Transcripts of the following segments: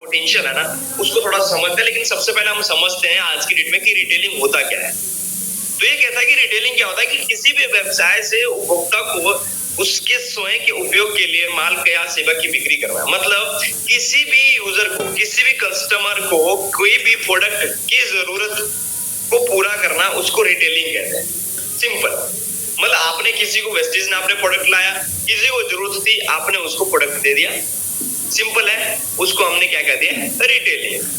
Potential है ना, उसको थोड़ा सा समझते हैं। लेकिन सबसे पहले हम समझते हैं आज की डेट में कि रिटेलिंग होता क्या है। तो ये कहता है कि रिटेलिंग क्या होता है कि किसी भी व्यवसाय से उपभोक्ता को उसके स्वयं के उपयोग के लिए माल या सेवा की बिक्री करना। मतलब किसी भी यूजर को, किसी भी कस्टमर को कोई भी प्रोडक्ट की जरूरत को पूरा करना, उसको रिटेलिंग कहते हैं। सिंपल, मतलब आपने किसी को, वेस्टीज ने आपने प्रोडक्ट लाया, किसी को जरूरत थी, आपने उसको प्रोडक्ट दे दिया, सिंपल है। उसको हमने क्या कहते हैं, रिटेलिंग।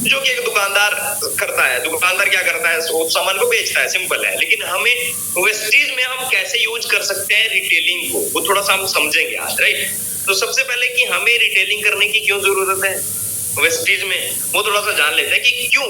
जो कि एक दुकानदार करता है। दुकानदार क्या करता है, उस सामान को बेचता है, सिंपल है। लेकिन हमें वेस्टीज में हम कैसे यूज कर सकते हैं रिटेलिंग को, वो थोड़ा सा हम समझेंगे आज, राइट। तो सबसे पहले कि हमें रिटेलिंग करने की क्यों जरूरत है वेस्टीज में, वो थोड़ा सा जान लेते हैं कि क्यों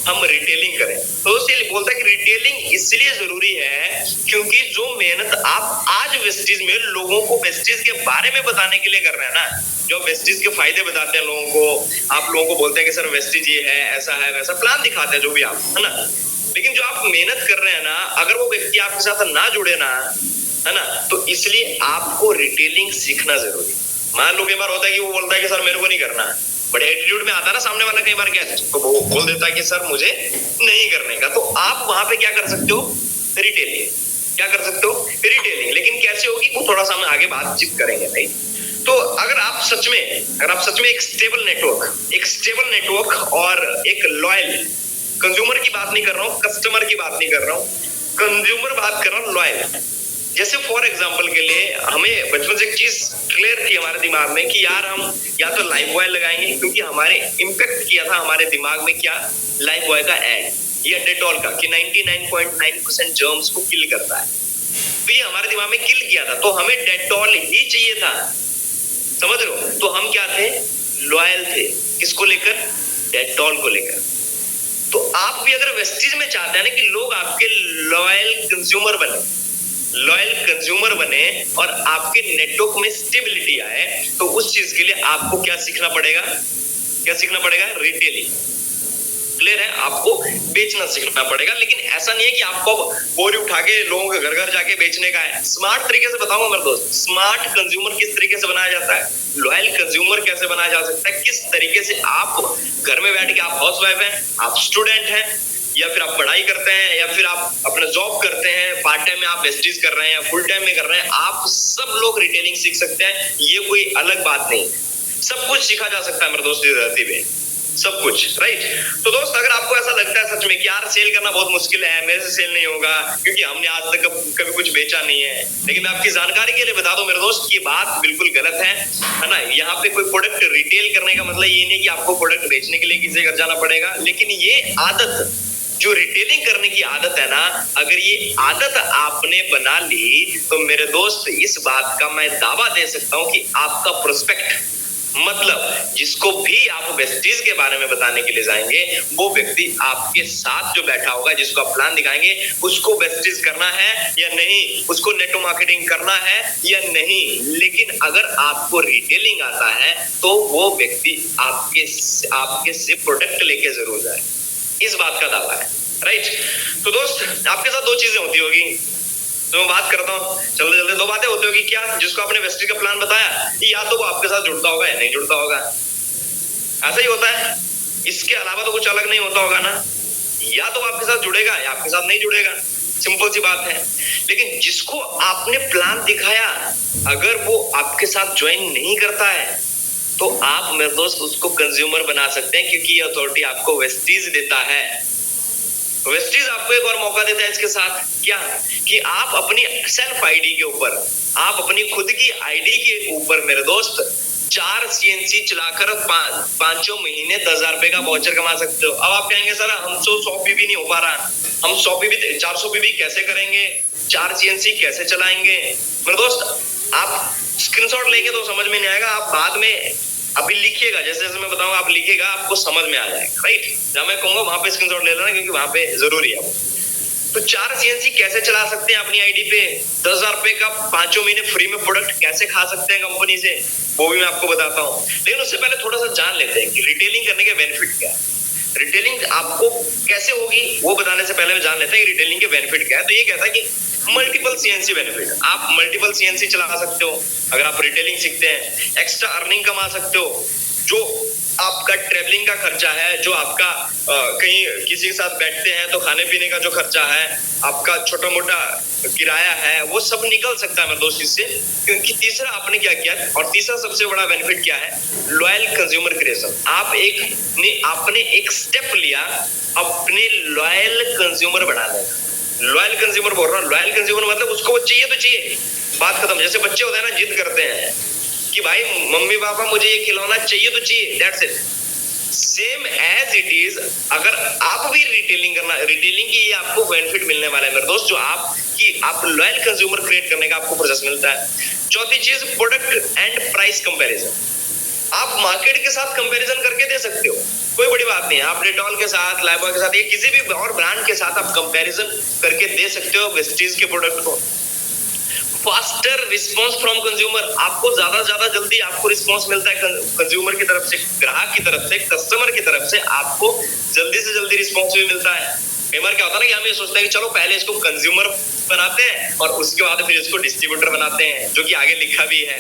हम रिटेलिंग करें। तो इसलिए बोलता है कि रिटेलिंग इसलिए जरूरी है क्योंकि जो मेहनत आप आज वेस्टीज में लोगों को वेस्टीज के बारे में बताने के लिए कर रहे हैं ना, जो वेस्टीज के फायदे बताते हैं लोगों को, आप लोगों को बोलते हैं कि सर वेस्टीज ये है, ऐसा है, वैसा प्लान दिखाते हैं जो भी आप, है ना। लेकिन जो आप मेहनत कर रहे हैं ना, अगर वो व्यक्ति आपके साथ ना जुड़े ना, है ना, तो इसलिए आपको रिटेलिंग सीखना जरूरी। मान लो कई बार होता है कि वो बोलता है कि सर मेरे को नहीं करना, बड़े एटीट्यूड में आता है ना सामने वाला, कई बार क्या तो वो बोल देता है कि सर मुझे नहीं करने का। तो आप वहां पे क्या कर सकते हो, रिटेलिंग। क्या कर सकते हो, रिटेलिंग। लेकिन कैसे होगी वो थोड़ा सा हम आगे बातचीत करेंगे, नहीं। तो अगर आप सच में एक स्टेबल नेटवर्क और एक लॉयल कंज्यूमर की बात नहीं कर रहा हूँ, कस्टमर की बात नहीं कर रहा हूँ, कंज्यूमर बात कर रहा हूँ, लॉयल। जैसे फॉर एग्जांपल के लिए हमें बचपन से एक चीज क्लियर थी हमारे दिमाग में कि यार हम या तो लाइफ बॉय लगाएंगे, क्योंकि हमारे इम्पैक्ट किया था हमारे दिमाग में क्या, लाइफ बॉय का एड या डेटॉल का कि 99.9% जर्म्स को किल करता है। तो ये हमारे दिमाग में किल किया था, तो हमें डेटॉल ही चाहिए था, समझ रहे हो। तो हम क्या थे, लॉयल थे। किसको लेकर, डेटॉल को लेकर। तो आप भी अगर वेस्टीज में चाहते हैं ना कि लोग आपके लॉयल कंज्यूमर बने और आपके नेटवर्क में स्टेबिलिटी आए, तो उस चीज के लिए आपको क्या सीखना पड़ेगा, रिटेलिंग। क्लियर है, आपको बेचना सीखना पड़ेगा। लेकिन ऐसा नहीं है कि आपको बोरी उठा के लोगों के घर घर जाके बेचने का है। स्मार्ट तरीके से बताऊंगा मेरे दोस्त, स्मार्ट कंज्यूमर किस तरीके से बनाया जाता है, लॉयल कंज्यूमर कैसे बनाया जा सकता है, किस तरीके से आप घर में बैठ के, आप हाउसवाइफ हैं, आप स्टूडेंट हैं, या फिर आप पढ़ाई करते हैं, या फिर आप अपना जॉब करते हैं, पार्ट टाइम में आप वेस्टीज कर रहे हैं या फुल टाइम में कर रहे हैं, आप सब लोग रिटेलिंग सीख सकते हैं। ये कोई अलग बात नहीं, सब कुछ सीखा जा सकता है मेरे दोस्त इस धरती पे, सब कुछ, राइट। तो दोस्त अगर आपको ऐसा लगता है सच में कि यार सेल करना बहुत मुश्किल है, मेरे से सेल नहीं होगा क्योंकि हमने आज तक कभी कुछ बेचा नहीं है, लेकिन मैं आपकी जानकारी के लिए बता दूं मेरे दोस्त की बात बिल्कुल गलत है ना। यहाँ पे कोई प्रोडक्ट रिटेल करने का मतलब ये नहीं कि आपको प्रोडक्ट बेचने के लिए किसी के घर जाना पड़ेगा। लेकिन ये आदत, जो रिटेलिंग करने की आदत है ना, अगर ये आदत आपने बना ली तो मेरे दोस्त इस बात का मैं दावा दे सकता हूं कि आपका प्रोस्पेक्ट, मतलब जिसको भी आप वेस्टीज के बारे में बताने के लिए जाएंगे, वो व्यक्ति आपके साथ जो बैठा होगा, जिसको आप प्लान दिखाएंगे, उसको वेस्टीज करना है या नहीं, उसको नेटवर्क मार्केटिंग करना है या नहीं। लेकिन अगर आपको रिटेलिंग आता है तो वो व्यक्ति आपके से प्रोडक्ट लेके जरूर जाए, इस बात का दावा है, राइट। तो दोस्त आपके साथ दो चीजें होती होगी, तो मैं बात करता हूँ जल्दी दो बातें होती होगी। क्या, जिसको आपने वेस्टीज का प्लान बताया, या तो वो आपके साथ जुड़ता होगा या नहीं जुड़ता होगा, ऐसा ही होता है। इसके अलावा तो कुछ अलग नहीं होता होगा ना, या तो वो आपके साथ जुड़ेगा या आपके साथ नहीं जुड़ेगा, सिंपल सी बात है। लेकिन जिसको आपने प्लान दिखाया, अगर वो आपके साथ ज्वाइन नहीं करता है तो आप मेरे दोस्त उसको कंज्यूमर बना सकते हैं, क्योंकि ये अथॉरिटी आपको वेस्टीज देता है। वेस्टीज आपको एक और मौका देता है इसके साथ, क्या, कि आप अपनी सेल्फ आईडी के ऊपर, आप अपनी खुद की आईडी के ऊपर मेरे दोस्त 4 CNC चलाकर 5 महीने 10,000 रुपए का वाउचर कमा सकते हो। अब आप कहेंगे सर हम 100 पीबी नहीं हो पा रहा, हम 100 पीबी 400 पीबी कैसे करेंगे, 4 CNC कैसे चलाएंगे। मेरे दोस्त आप स्क्रीनशॉट लेंगे तो समझ में नहीं आएगा, आप बाद में अभी लिखिएगा, जैसे जैसे मैं बताऊंगा आप लिखिएगा, आपको समझ में आ जाएगा, राइट। जहां मैं कहूंगा वहां पे स्क्रीनशॉट ले लेना, क्योंकि वहां पे जरूरी है। तो 4 CNC कैसे चला सकते हैं अपनी आईडी पे, 10,000 रुपए का 5 महीने फ्री में प्रोडक्ट कैसे खा सकते हैं कंपनी से, वो भी मैं आपको बताता हूँ। लेकिन उससे पहले थोड़ा सा जान लेते हैं कि रिटेलिंग करने के बेनिफिट क्या है, रिटेलिंग आपको कैसे होगी वो बताने से पहले जान लेते हैं कि रिटेलिंग के बेनिफिट क्या है। तो ये कहता है कि मल्टीपल CNC बेनिफिट, आप मल्टीपल CNC चला सकते हो अगर आप रिटेलिंग सीखते हैं, एक्स्ट्रा अर्निंग कमा सकते हो, जो आप आपका ट्रेवलिंग का खर्चा है, जो आपका कहीं किसी के साथ बैठते हैं तो खाने पीने का जो खर्चा है, आपका छोटा मोटा किराया है, वो सब निकल सकता है मेरे दोस्त इससे। क्योंकि तीसरा आपने क्या किया, और तीसरा सबसे बड़ा बेनिफिट क्या है, लॉयल कंज्यूमर क्रिएशन। आपने एक स्टेप लिया अपने लॉयल कंज्यूमर बनाने का। लॉयल कंज्यूमर बोल रहा हूँ, लॉयल कंज्यूमर मतलब उसको वो चाहिए तो चाहिए, बात खत्म। जैसे बच्चे होते हैं ना, जिद करते हैं कि भाई मम्मी पापा मुझे ये खिलौना चाहिए तो चाहिए, that's it. Same as it is अगर आप भी रिटेलिंग की आपको बेनिफिट मिलने वाला है मेरे दोस्त, जो आप लॉयल कंज्यूमर क्रिएट करने का आपको प्रोसेस मिलता है। चौथी चीज, प्रोडक्ट एंड प्राइस कंपैरिजन। आप मार्केट के साथ कंपैरिजन करके दे सकते हो, कोई बड़ी बात नहीं है। आप डेटॉल के साथ, लाइफबॉय के साथ, या किसी भी और ब्रांड के साथ आप कंपैरिजन करके दे सकते हो वेस्टीज के प्रोडक्ट को। फास्टर रिस्पॉन्स फ्रॉम कंज्यूमर, आपको ज्यादा जल्दी आपको रिस्पॉन्स मिलता है कंज्यूमर की तरफ से, ग्राहक की तरफ से, कस्टमर की तरफ से आपको जल्दी से जल्दी रिस्पॉन्स भी मिलता है। कई बार क्या होता है ना कि हम ये सोचते हैं कि चलो पहले इसको कंज्यूमर बनाते हैं और उसके बाद फिर इसको डिस्ट्रीब्यूटर बनाते हैं, जो कि आगे लिखा भी है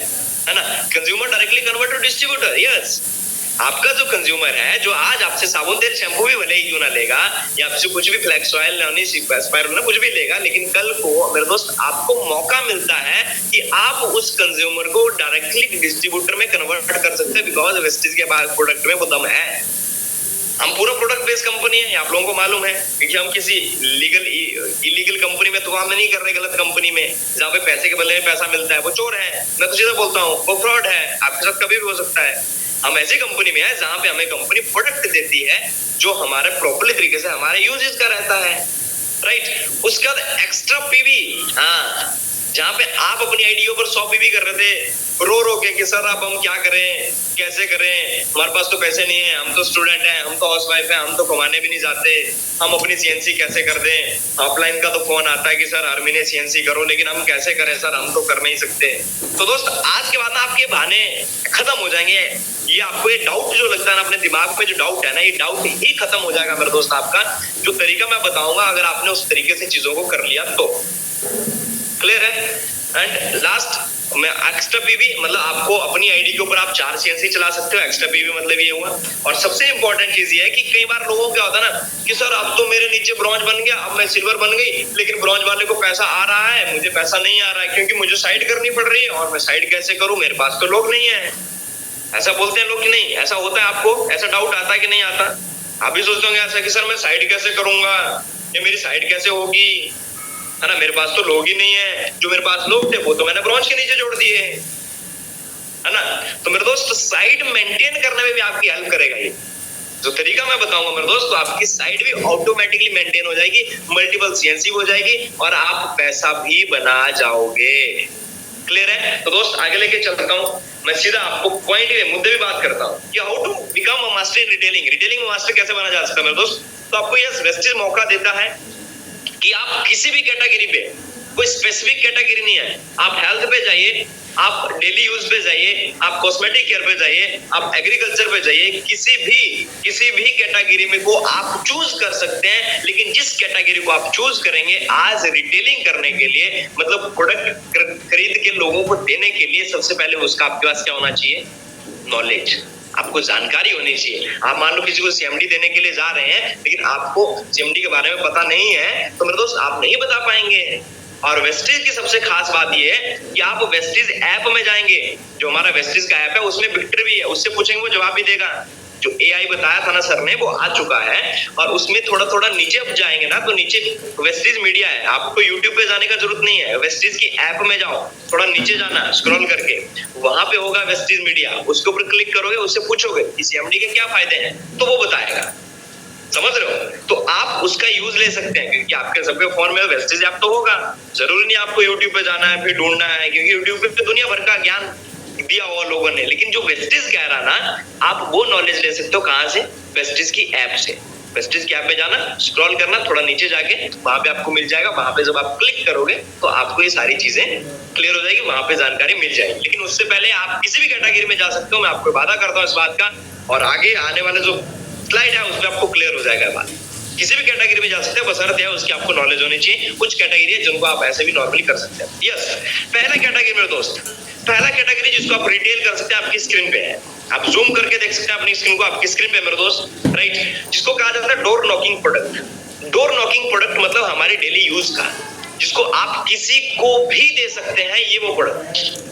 ना। Consumer directly convert to distributor. Yes, आपका जो कंज्यूमर है, जो आज आपसे साबुन तेल शैम्पू भी भले ही क्यों ना लेगा, या आपसे कुछ भी फ्लैक्स ऑयल ना कुछ भी लेगा, लेकिन कल को मेरे दोस्त आपको मौका मिलता है कि आप उस कंज्यूमर को डायरेक्टली डिस्ट्रीब्यूटर में कन्वर्ट कर सकते हैं, बिकॉज वेस्टेज के बाद प्रोडक्ट में वो दम है। हम पूरा प्रोडक्ट बेस्ड कंपनी है, आप लोगों को मालूम है, क्योंकि हम किसी इलीगल कंपनी में तो काम नहीं कर रहे, गलत कंपनी में जहाँ पे पैसे के बदले में पैसा मिलता है, वो चोर है। मैं तो सीधा बोलता हूँ, वो फ्रॉड है, आपके साथ कभी भी हो सकता है। हम ऐसी कंपनी में है जहाँ पे हमें कंपनी प्रोडक्ट देती है जो हमारे प्रॉपर्ली तरीके से हमारे यूजेस का रहता है, राइट। उसके बाद एक्स्ट्रा पीवी, हाँ, जहाँ पे आप अपनी आईडियो पर 100 पीवी कर रहे थे, रो के कि सर अब हम क्या करें, कैसे करें, हमारे पास तो पैसे नहीं है, हम तो स्टूडेंट हैं, हम तो हाउसवाइफ हैं, हम तो कमाने भी नहीं जाते, हम अपनी सीएनसी कैसे कर दें। ऑफलाइन का तो फोन आता है कि सर आर्मी ने सीएनसी करो, लेकिन हम कैसे करें सर, हम तो कर नहीं सकते। तो दोस्त, आज के बाद ना आपके बहाने खत्म हो जाएंगे। ये आपको ये डाउट जो लगता है ना, अपने दिमाग में जो डाउट है ना, ये डाउट ही खत्म हो जाएगा मेरे दोस्त। आपका जो तरीका मैं बताऊंगा, अगर आपने उस तरीके से चीजों को कर लिया तो क्लियर है। एंड लास्ट में एक्स्ट्रा पीवी मतलब आपको अपनी आईडी के ऊपर आप 4 सीएनसी चला सकते हो। एक्स्ट्रा पीवी मतलब ये हुआ। और सबसे इंपॉर्टेंट चीज ये है कि कई बार लोगों को क्या होता है ना कि सर अब तो मेरे नीचे ब्रॉन्ज बन गया, अब मैं सिल्वर बन गई, लेकिन ब्रॉन्ज वाले को पैसा आ रहा है, मुझे पैसा नहीं आ रहा है, क्योंकि मुझे साइड करनी पड़ रही है, और मैं साइड कैसे करूं, मेरे पास तो लोग नहीं है। ऐसा बोलते हैं लोग कि नहीं? ऐसा होता है? आपको ऐसा डाउट आता है कि नहीं आता? आप भी सोचते होंगे ऐसा कि सर मैं साइड कैसे करूंगा, ये मेरी साइड कैसे होगी, है ना, मेरे पास तो लोग ही नहीं है, जो मेरे पास लोग थे वो तो मैंने ब्रॉन्ज के नीचे जोड़ दिए, है ना। तो मेरे दोस्त, साइड मेंटेन करने में भी आपकी हेल्प करेगा ये जो तरीका मैं बताऊंगा मेरे दोस्त। तो आपकी साइड भी ऑटोमेटिकली मेंटेन हो जाएगी, मल्टीपल सीएनसी हो जाएगी, और आप पैसा भी बना जाओगे। क्लियर है? तो दोस्त, आगे लेके चलता हूँ मैं, सीधा आपको पॉइंट पे मुद्दे भी बात करता हूँ कि how to become a master in retailing. Retailing में मास्टर कैसे बना जा सकता है मेरे दोस्त? तो आपको यह वेस्टेज मौका देता है कि आप किसी भी कैटेगरी पे, कोई स्पेसिफिक कैटेगरी नहीं है, आप हेल्थ पे जाइए, आप डेली यूज पे जाइए, आप कॉस्मेटिक केयर पे जाइए, आप एग्रीकल्चर पे जाइए, किसी भी कैटेगरी में को आप चूज कर सकते हैं। लेकिन जिस कैटेगरी को आप चूज करेंगे आज रिटेलिंग करने के लिए, मतलब प्रोडक्ट खरीद के लोगों को देने के लिए, सबसे पहले उसका आपके पास क्या होना चाहिए? नॉलेज, आपको जानकारी होनी चाहिए। आप मान लो किसी को सीएमडी देने के लिए जा रहे हैं, लेकिन आपको सीएमडी के बारे में पता नहीं है, तो मेरे दोस्त आप नहीं बता पाएंगे। और वेस्टेज की सबसे खास बात ये है कि आप वेस्टेज ऐप में जाएंगे, जो हमारा वेस्टेज का ऐप है उसमें विक्टर भी है, उससे पूछेंगे वो जवाब भी देगा। जो एआई बताया था ना सर ने, वो आ चुका है। और उसमें थोड़ा नीचे अब जाएंगे ना, तो नीचे वेस्टेज मीडिया है, आपको यूट्यूब पे जाने का जरूरत नहीं है, वेस्टेज की ऐप में जाओ, थोड़ा नीचे जाना स्क्रॉल करके, वहां पे होगा वेस्टेज मीडिया, उसके ऊपर क्लिक करोगे, उससे पूछोगे कि सीएमडी के क्या फायदे हैं, तो वो बताएगा। समझ रहे हो? तो आप उसका यूज ले सकते हैं, क्योंकि आपके सबके फोन में वेस्टेज ऐप तो होगा। जरूरी नहीं आपको यूट्यूब पे जाना है फिर ढूंढना है, क्योंकि यूट्यूब पे दुनिया भर का ज्ञान दिया हुआ लोगों ने। लेकिन जो वेस्टेज कह रहा ना, आप वो नॉलेज ले सकते हो कहां से? वेस्टेज की ऐप से। वेस्टेज की ऐप में जाना, स्क्रॉल करना, थोड़ा नीचे जाके वहां पे आपको मिल जाएगा। वहां पे जब आप क्लिक करोगे तो आपको ये सारी चीजें क्लियर हो जाएगी, वहां पे जानकारी मिल जाएगी। लेकिन उससे पहले आप किसी भी कैटेगरी में जा सकते हो, मैं आपको वादा करता हूँ इस बात का। और आगे आने वाले जो स्लाइड है उसमें आपको क्लियर हो जाएगा बात। किसी भी कैटेगरी में जा सकते हैं, बशर्ते है उसकी आपको नॉलेज होनी चाहिए। कुछ कैटेगरी है जिनको आप ऐसे भी नॉर्मली कर सकते हैं। यस, पहला कैटेगरी मेरे दोस्त, पहला कैटेगरी जिसको आप रिटेल कर सकते हैं आपकी स्क्रीन पे है, आप जूम करके देख सकते हैं अपनी स्क्रीन को, आपकी स्क्रीन पे मेरे दोस्त, राइट, जिसको कहा जाता है door knocking product. Door knocking product मतलब हमारे डेली यूज का, जिसको आप किसी को भी दे सकते हैं, ये वो प्रोडक्ट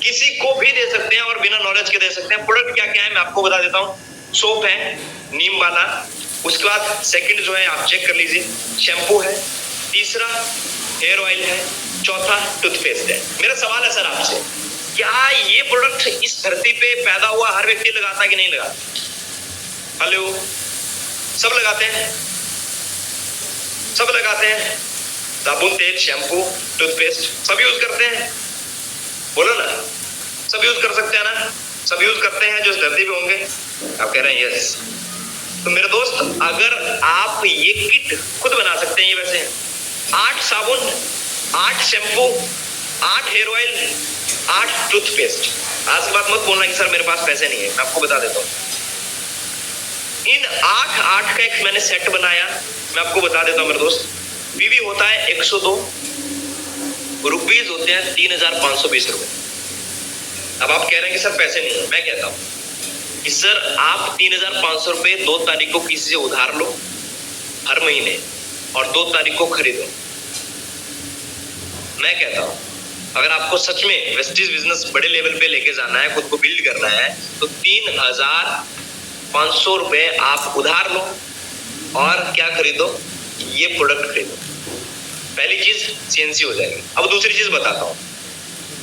किसी को भी दे सकते हैं और बिना नॉलेज के दे सकते हैं। प्रोडक्ट क्या क्या है मैं आपको बता देता हूँ। सोप है नीम वाला, उसके बाद सेकंड जो है आप चेक कर लीजिए, शैम्पू है, तीसरा हेयर ऑयल है, चौथा टूथपेस्ट है। मेरा सवाल है सर आपसे, क्या ये प्रोडक्ट इस धरती पे पैदा हुआ हर व्यक्ति लगाता है कि नहीं लगाता? हेलो, सब लगाते हैं, सब लगाते हैं। साबुन, तेल, शैम्पू, टूथपेस्ट सब यूज करते हैं, बोलो ना, सब यूज कर सकते हैं ना, सब यूज करते हैं जो इस धरती पे होंगे। आप कह रहे हैं यस। तो मेरे दोस्त, अगर आप ये किट खुद बना सकते हैं, ये वैसे 8 साबुन, 8 शैम्पू, 8 हेयर ऑयल, 8 टूथपेस्ट। आज की बात मत बोलना कि सर मेरे पास पैसे नहीं है, मैं आपको बता देता हूँ। इन 8 का एक मैंने सेट बनाया, मैं आपको बता देता हूँ मेरे दोस्त। पीवी होता है 102, रुपीज होते हैं 3520 रुपए। अब आप कह रहे हैं कि सर पैसे नहीं है, मैं कहता हूं कि सर आप 3500 रुपए 2 तारीख को किसी से उधार लो हर महीने और 2 तारीख को खरीदो। मैं कहता हूं अगर आपको सच में वेस्टीज बिजनेस बड़े लेवल पे लेके जाना है, खुद को बिल्ड करना है, तो 3500 रुपए आप उधार लो और क्या खरीदो, ये प्रोडक्ट खरीदो। पहली चीज सीएनसी हो जाएगी। अब दूसरी चीज बताता हूं।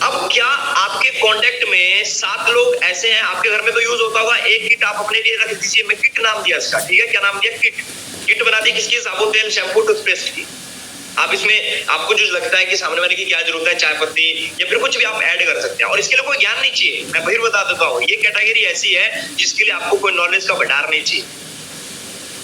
अब क्या आपके कांटेक्ट में 7 लोग ऐसे हैं, आपके घर में तो यूज होता होगा, एक किट आप अपने लिए रख दीजिए। मैं किट नाम दिया इसका, ठीक है, क्या नाम दिया? किट। किट बना दी किसकी? साबुन, तेल, शैम्पू, टूथपेस्ट की। आप इसमें आपको जो लगता है कि सामने वाले की क्या जरूरत है, चाय पत्ती या फिर कुछ भी आप ऐड कर सकते हैं, और इसके लिए कोई ज्ञान नहीं चाहिए। मैं फिर बता देता हूँ, ये कैटेगरी ऐसी है जिसके लिए आपको कोई नॉलेज का भंडार नहीं चाहिए।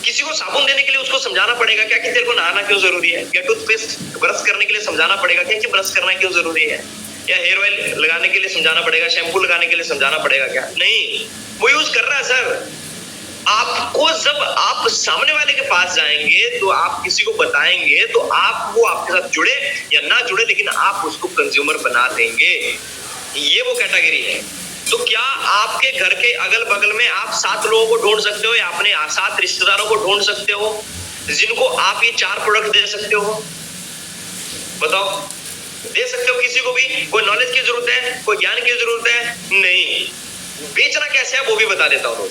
किसी को साबुन देने के लिए उसको समझाना पड़ेगा क्या कि तेरे को नहाना क्यों जरूरी है, या टूथपेस्ट ब्रश करने के लिए समझाना पड़ेगा क्या कि ब्रश करना क्यों जरूरी है, या हेयर ऑयल लगाने के लिए समझाना पड़ेगा, शैम्पू लगाने के लिए समझाना पड़ेगा क्या? नहीं, वो यूज कर रहा है सर। आपको जब आप सामने वाले के पास जाएंगे तो आप किसी को बताएंगे तो आप वो आपके साथ जुड़े या ना जुड़े, लेकिन आप उसको कंज्यूमर बना देंगे। ये वो कैटेगरी है। तो क्या आपके घर के अगल बगल में आप 7 लोगों को ढूंढ सकते हो, या अपने 7 रिश्तेदारों को ढूंढ सकते हो जिनको आप ये 4 प्रोडक्ट दे सकते हो? बताओ, दे सकते हो किसी को भी? कोई नॉलेज की जरूरत है, कोई ज्ञान की जरूरत है? नहीं। बेचना कैसे है वो भी बता देता हूँ।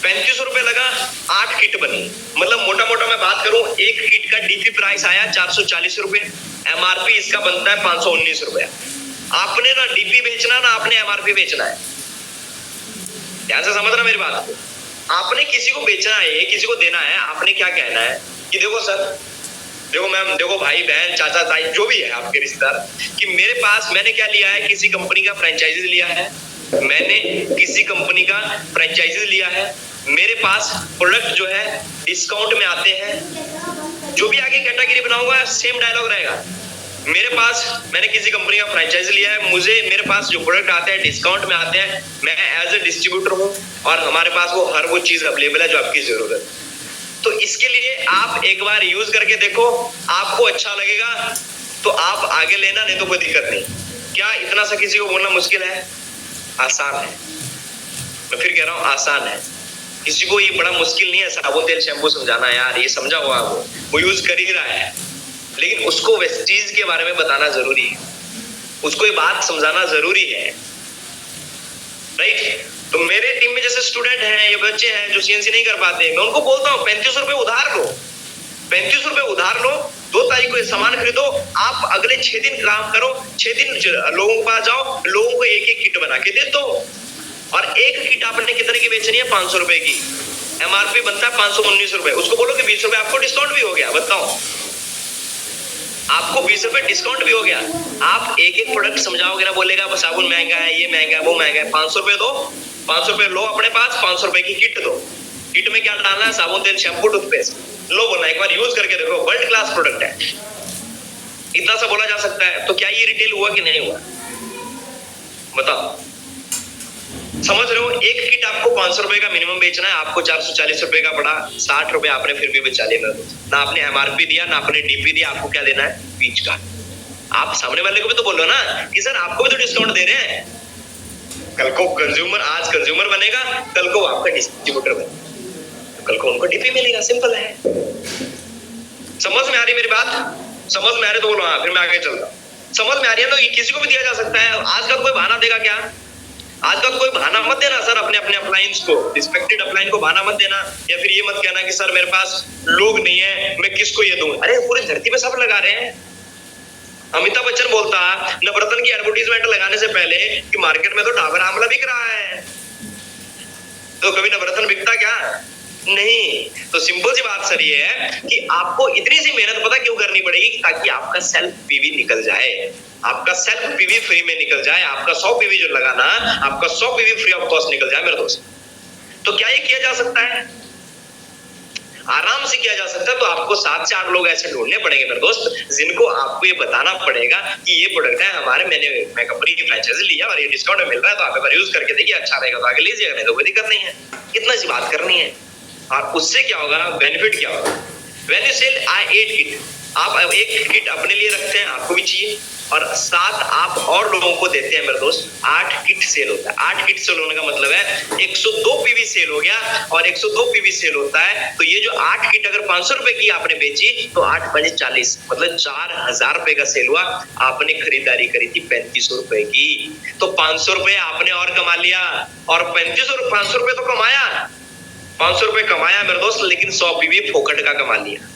3500 रुपए लगा, 8 किट बनी। मतलब मोटा मोटा मैं बात करूं, एक किट का डीपी प्राइस आया 440 रुपए, एमआरपी इसका बनता है 519 रुपए। आपने ना डीपी बेचना ना आपने एमआरपी बेचना है, ध्यान से समझना मेरी बात को। आपने किसी को बेचना है, किसी को देना है, आपने क्या कहना है कि देखो सर, देखो मैम, देखो भाई बहन, चाचा ताई, जो भी है आपके रिश्तेदार, कि मेरे पास मैंने क्या लिया है, किसी कंपनी का फ्रेंचाइजी लिया है, मैंने किसी कंपनी का फ्रेंचाइजी लिया है, मेरे पास प्रोडक्ट जो है डिस्काउंट में आते हैं। जो भी आगे कैटेगरी बनाऊंगा सेम डायलॉग रहेगा। मेरे पास, मैंने किसी कंपनी का फ्रेंचाइजी लिया है, मुझे मेरे पास जो प्रोडक्ट आते हैं डिस्काउंट में आते हैं, मैं एज ए डिस्ट्रीब्यूटर हूँ और हमारे पास वो हर वो चीज अवेलेबल है जो आपकी जरूरत है। तो इसके लिए आप एक बार यूज करके देखो, आपको अच्छा लगेगा तो आप आगे लेना, नहीं तो कोई दिक्कत नहीं। क्या इतना सा किसी को बोलना मुश्किल है? आसान है। मैं फिर कह रहा हूँ आसान है। किसी को ये बड़ा मुश्किल नहीं है साबुन, तेल, शैम्पू समझाना। यार ये समझा हुआ वो यूज कर ही रहा है, लेकिन उसको वेस्टीज के बारे में बताना जरूरी है, उसको ये बात समझाना जरूरी है, राइट? तो मेरे टीम में जैसे स्टूडेंट हैं या बच्चे हैं जो सीएनसी नहीं कर पाते, मैं उनको बोलता हूँ 3500 रुपए उधार लो, 3500 रुपए उधार लो, 2 तारीख को ये सामान खरीदो, आप अगले 6 दिन काम करो, 6 दिन लोगों के पास जाओ, लोगों को एक एक किट बना के दे दो। और एक किट आपने कितने की बेचनी है? 500 रुपए की। एमआरपी बनता है 519 रुपए। उसको बोलो कि 20 रुपए आपको डिस्काउंट भी हो गया। बताओ, आपको 20 रुपए डिस्काउंट भी हो गया। आप एक एक प्रोडक्ट समझाओगे ना, बोलेगा साबुन महंगा है, ये महंगा है, वो महंगा है। 500 रुपए दो, 500 रुपए लो अपने पास, 500 रुपए की किट दो। किट में क्या डालना है? साबुन, तेल, शैम्पू, टूथपेस्ट। लो बोलना, एक बार यूज करके देखो, वर्ल्ड क्लास प्रोडक्ट है। इतना सा बोला जा सकता है। तो क्या ये रिटेल हुआ कि नहीं हुआ? बताओ, समझ रहे हो? एक किट आपको 500 रुपए का मिनिमम बेचना है, आपको 440 रुपए का पड़ा, 60 रुपए आपने फिर भी बचा लिया। ना आपने एमआरपी दिया, ना आपने डीपी दिया, आपको क्या देना है? बीच का। आप सामने वाले को भी तो बोलो ना कि सर आपको भी तो डिस्काउंट दे रहे हैं। कल को कंज्यूमर, आज कंज्यूमर बनेगा, कल को आपका डिस्ट्रीब्यूटर बनेगा, तो कल को उनको डीपी मिलेगा। सिंपल है। समझ में आ रही मेरी बात? समझ में आ रही तो बोलो हाँ, फिर मैं आगे चलता हूँ। समझ में आ रही है तो किसी को भी दिया जा सकता है। आज का कोई बहाना देगा क्या? आज का कोई बहाना मत देना सर अपने अपने अप्लायंस को, रिस्पेक्टेड अप्लायंस को बहाना मत देना, या फिर ये मत कहना कि सर मेरे पास लोग नहीं है, मैं किसको ये दूं। अरे पूरी धरती पे सब लगा रहे हैं। अमिताभ बच्चन बोलता नवरत्न की एडवर्टीजमेंट लगाने से पहले कि मार्केट में तो डाबर आंवला बिक रहा है, तो कभी नवरत्न बिकता क्या? नहीं। तो सिंपल सी बात सर ये है कि आपको इतनी सी मेहनत पता क्यों करनी पड़ेगी, ताकि आपका सेल्फ पीवी निकल जाए, आपका सेल्फ पीवी फ्री में निकल जाए, आपका 100 पीवी जो लगाना, आपका 100 पीवी फ्री ऑफ कॉस्ट निकल जाए मेरे दोस्त। तो क्या ये किया जा सकता है? आराम से किया जा सकता है। तो आपको 7 से 8 लोग ऐसे ढूंढने पड़ेंगे मेरे दोस्त, जिनको आपको ये बताना पड़ेगा कि ये प्रोडक्ट है हमारे, मैं कंपनी की फ्रेंचाइजी लिया और ये डिस्काउंट में मिल रहा है, तो आप एक बार यूज करके देखिए, अच्छा रहेगा तो आगे लीजिएगा, नहीं तो कोई दिक्कत नहीं है। इतना सी बात करनी है। और उससे क्या होगा, बेनिफिट क्या होगा? व्हेन यू सेल 8 किट, आप एक किट अपने लिए रखते हैं, आपको भी चाहिए, और 7 आप और लोगों को देते हैं मेरे दोस्त। 8 किट सेल होता है। 8 किट सेल होने का मतलब है 102 पीवी सेल हो गया, और 102 पीवी सेल होता है तो ये जो 8 किट अगर 500 रुपए की आपने बेची तो 8 5 40, मतलब 4000 रुपए का सेल हुआ। आपने खरीदारी करी थी 3500 रुपए की, तो 500 रुपए आपने और कमा लिया, और 500 रुपए तो कमाया, 500 रुपए कमाया मेरे दोस्त, लेकिन 100 पीवी फोकट का कमा लिया।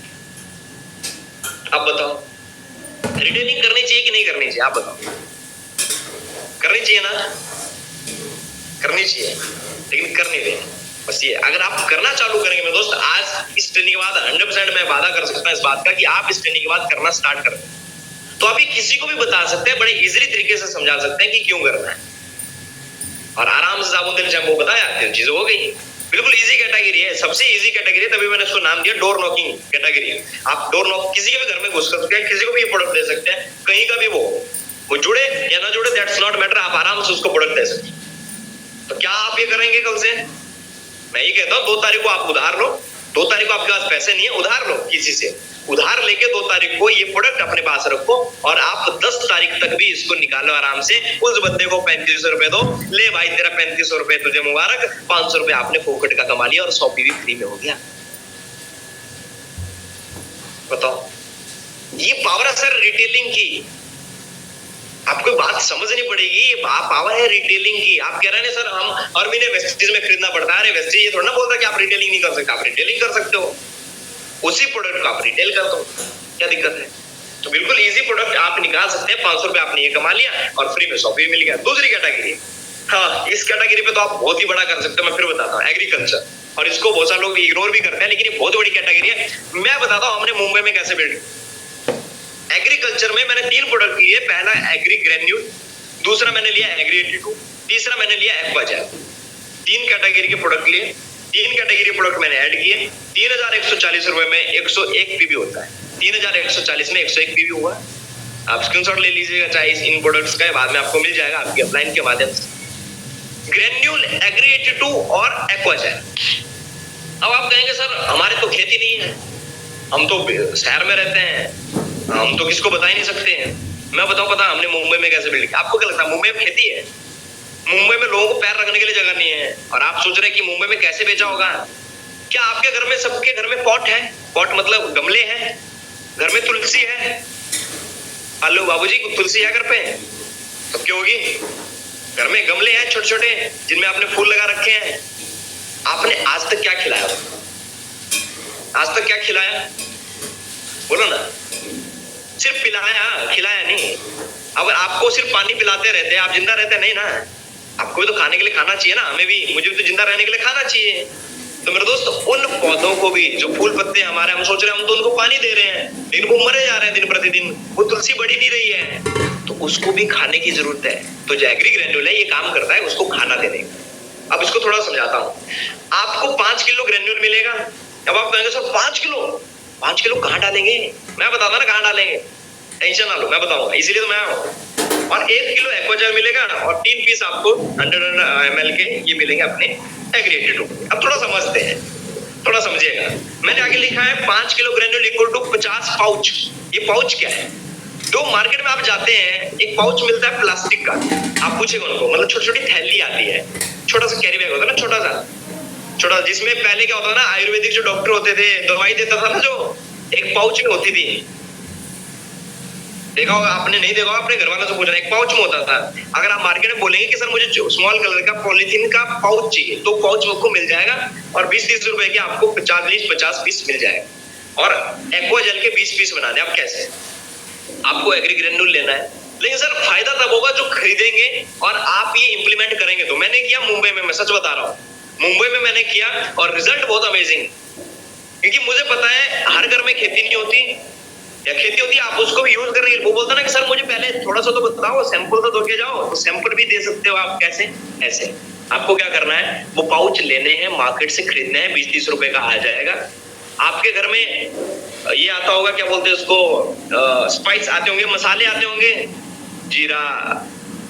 अब बताओ रिटेलिंग करनी चाहिए कि नहीं करनी चाहिए? आप बताओ। करनी चाहिए ना? करनी चाहिए, लेकिन कर नहीं रहे। बस ये अगर आप करना चालू करेंगे मेरे दोस्त, आज इस ट्रेनिंग के बाद 100% मैं वादा कर सकता हूं इस बात का कि आप इस ट्रेनिंग के बाद करना स्टार्ट कर दें, तो अभी किसी को भी बता सकते हैं, बड़े इजीली तरीके से समझा सकते हैं कि क्यों करना है, और आराम से साबुन तेल शैम्पू बताया, फिर चीजें हो गई। बिल्कुल इजी कैटेगरी है, सबसे इजी कैटेगरी है, तभी मैंने इसको नाम दिया डोर नॉकिंग कैटेगरी। आप डोर नॉक किसी के भी घर में घुस सकते हैं, किसी को भी ये प्रोडक्ट दे सकते हैं, कहीं का भी वो जुड़े या ना जुड़े, दैट्स नॉट मैटर, आप आराम से उसको प्रोडक्ट दे सकते हैं। तो क्या आप ये करेंगे कल से? मैं ये कहता हूँ 2 तारीख को आप उधार लो, 2 तारीख को आपके पास पैसे नहीं है, उधार लो किसी से, उधार लेके 2 तारीख को ये प्रोडक्ट अपने पास रखो, और आप 10 तारीख तक भी इसको निकालो आराम से। उस बंदे को 3500 रुपए दो, ले भाई तेरा 3500 रुपए तुझे मुबारक, 500 रुपए आपने फोकट का कमा लिया, और 100 पीवी फ्री में हो गया। बताओ, ये पावर है सर रिटेलिंग की। आपको बात समझनी पड़ेगी, ये पावर है रिटेलिंग की। आप कह रहे हैं सर हम हर महीने वेस्टेज में खरीदना पड़ता है। अरे वेस्टेज ये थोड़ा ना बोलता कि आप रिटेलिंग नहीं कर सकते, आप रिटेलिंग कर सकते हो, उसी प्रोडक्ट को आप रिटेल कर दो, क्या दिक्कत है? तो बिल्कुल इजी प्रोडक्ट आप निकाल सकते हैं। 500 रुपए आपने ये कमा लिया, और फ्री में 100 भी मिल गया। दूसरी कैटेगरी, हाँ इस कैटेगरी पे तो आप बहुत ही बड़ा कर सकते हो। मैं फिर बताता हूँ, एग्रीकल्चर, और इसको बहुत सारे लोग इग्नोर भी करते हैं, लेकिन ये बहुत बड़ी कैटेगरी है। मैं बताता हूँ हमने मुंबई में कैसे बिल्ड। एग्रीकल्चर में मैंने 3 प्रोडक्ट लिए। पहला एग्री ग्रेन्यूल, दूसरा मैंने लिया एग्री 82, तीसरा मैंने लिया एक्वाजेल। 3 कैटेगरी के प्रोडक्ट लिए, 3 कैटेगरी प्रोडक्ट मैंने ऐड किए। 3140 रुपए में 101 पीवी होता है। 3140 में 101 पीवी हुआ। आप स्क्रीनशॉट ले लीजिएगा चाहे इन प्रोडक्ट्स का, बाद में आपको मिल जाएगा आपकी अपलाइन के माध्यम से। ग्रेन्यूल, एग्री 82 और एक्वाजेल। अब आप कहेंगे सर हमारे तो खेती नहीं है, हम तो शहर में रहते हैं, हम तो किसको बता ही नहीं सकते हैं। मैं बताऊं पता हमने मुंबई में कैसे बिल्ड किया। आपको क्या लगता है मुंबई में खेती है? मुंबई में लोगों को पैर रखने के लिए जगह नहीं है, और आप सोच रहे हैं कि मुंबई में कैसे बेचा होगा। क्या आपके घर में, सबके घर में पॉट है? पॉट मतलब गमले हैं, घर में तुलसी है। हेलो बाबूजी, तुलसी है घर पे? सबके होगी। घर में गमले हैं छोटे छोटे जिनमें आपने फूल लगा रखे हैं। आपने आज तक क्या खिलाया? आज तक क्या खिलाया? बोलो ना। सिर्फ पिलाया, खिलाया नहीं। अगर आपको सिर्फ पानी पिलाते रहते आप जिंदा रहते नहीं ना। आपको भी तो खाने के लिए खाना चाहिए ना, हमें भी, मुझे भी तो जिंदा रहने के लिए खाना चाहिए। तो मेरे दोस्त उन पौधों को भी जो फूल पत्ते हमारे, हम सोच रहे हैं हम तो उनको पानी दे रहे हैं, लेकिन वो मरे जा रहे हैं दिन प्रतिदिन, वो तुलसी बढ़ी नहीं रही है, तो उसको भी खाने की जरूरत है। तो जो एग्री ग्रेन्यूल है ये काम करता है उसको खाना देने का। अब इसको थोड़ा समझाता हूँ। आपको 5 किलो ग्रेन्यूल मिलेगा। अब आप कहेंगे सर 5 किलो कहाँ डालेंगे? मैं बताता ना कहाँ डालेंगे, टेंशन ना लो, मैं बताऊंगा, इसीलिए तो मैं आया हूँ। और 1 किलो एक्वाजेल मिलेगा, और 3 पीस आपको 100 ml के ये मिलेंगे अपने एग्री 82। अब थोड़ा समझते हैं, थोड़ा समझिएगा। मैंने आगे लिखा है 5 kilo granule equal to 50 pouch. ये पाउच क्या है? तो मार्केट में आप जाते हैं, एक पाउच मिलता है प्लास्टिक का, आप पूछेगा उनको, मतलब छोटी छोटी थैली आती है, छोटा सा कैरी बैग होता है ना, छोटा, जिसमें पहले क्या होता था ना, आयुर्वेदिक जो डॉक्टर होते थे दवाई देता था ना, जो एक पाउच में होती थी, देखा होगा आपने, नहीं देखा होगा, अपने घर वालों से पूछना, एक पाउच में होता था। अगर आप मार्केट में बोलेंगे कि सर मुझे स्मॉल कलर का पॉलीथीन का पाउच चाहिए, तो पाउच आपको मिल जाएगा, और 20-30 रुपए के आपको 50 पीस मिल जाएगा। और एक्वा जेल के 20 पीस बनाने, आप कैसे, आपको एग्री ग्रेन्यूल लेना है, लेकिन सर फायदा तब होगा जो खरीदेंगे और आप ये इंप्लीमेंट करेंगे। तो मैंने किया मुंबई में, मैं सच बता रहा हूँ, मुंबई में मैंने किया और रिजल्ट बहुत अमेजिंग, क्योंकि मुझे पता है हर घर में खेती नहीं होती, या खेती होती है आप उसको भी यूज कर रही है। वो बोलता ना कि सर मुझे पहले थोड़ा सा तो बताओ, सैंपल तो दो के जाओ, तो सैंपल भी दे सकते हो आप। कैसे? ऐसे आपको क्या करना है, वो पाउच लेने हैं, मार्केट से खरीदने हैं, 20-30 रुपए का आ जाएगा। आपके घर में ये आता होगा, क्या बोलते हैं उसको, स्पाइस आते होंगे, मसाले आते होंगे, जीरा,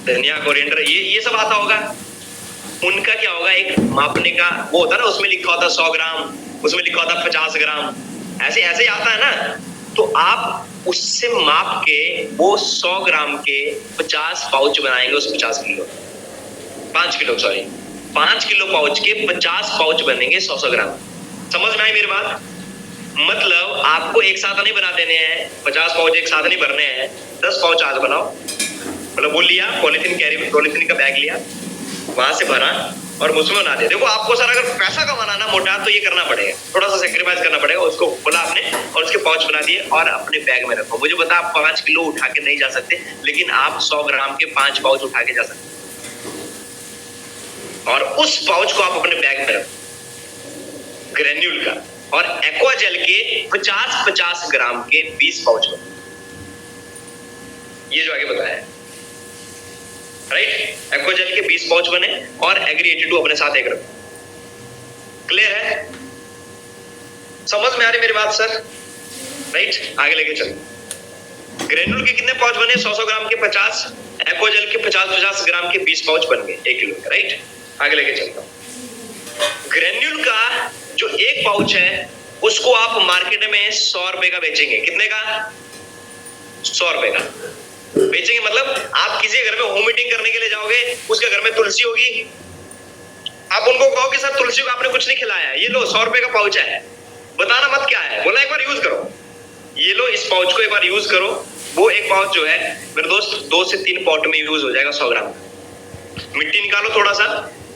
धनिया, कोरिएंडर, ये सब आता होगा। उनका क्या होगा, एक मापने का वो होता है ना, उसमें लिखा होता है 100 ग्राम, उसमें लिखा होता है 50 ग्राम, ऐसे ऐसे आता है ना। तो आप उससे माप के वो 100 ग्राम के 50 पाउच बनाएंगे, उस 5 किलो पाउच के 50 पाउच बनेंगे 100 ग्राम। समझ में आई मेरी बात? मतलब आपको एक साथ नहीं बना देने हैं, 50 पाउच एक साथ नहीं भरने हैं, 10 पाउच आज बनाओ। मतलब वो लिया, पॉलिथीन का बैग लिया, वहां से भरा और मुझमें बना दिया। देखो आपको सर अगर पैसा कमाना ना मोटा, तो ये करना पड़ेगा, थोड़ा सा सेक्रीफाइस करना पड़ेगा। उसको बोला आपने और उसके पाउच बना दिए और अपने बैग में रखो। मुझे पता आप 5 किलो उठा के नहीं जा सकते, लेकिन आप 100 ग्राम के 5 पाउच उठा के जा सकते, और उस पाउच को आप अपने बैग में रखो ग्रेन्यूल का, और एक्वा जेल के 50-50 ग्राम के 20 पाउच बने। ये जो आगे बताया, राइट? एक्वा जेल के 20 पाउच बने और एग्री 82 अपने साथ एक रखो। क्लियर है? समझ में आ रही मेरी बात सर? राइट, आगे लेके चलो। ग्रेन्यूल के कितने पाउच बने? 100 ग्राम के 50, एक्वा जेल के 50-50 ग्राम के 20 पाउच बन गए 1 किलो के। राइट, आगे लेके चलता हूं। ग्रेन्यूल का जो एक पाउच है, उसको आप मार्केट में 100 रुपए का बेचेंगे। कितने का? 100 रुपए का बेचेंगे। मतलब आप किसी घर में होम मीटिंग करने के लिए जाओगे, उसके घर में तुलसी होगी, आप उनको कहो कि सर तुलसी को आपने कुछ नहीं खिलाया, ये लो 100 रुपए का पाउच है, बताना मत क्या है, बोला एक बार यूज करो, ये लो इस पाउच को एक बार यूज करो। वो एक पाउच जो है मेरे दोस्त 2 से 3 पॉट में यूज हो जाएगा 100 ग्राम। मिट्टी निकालो थोड़ा सा,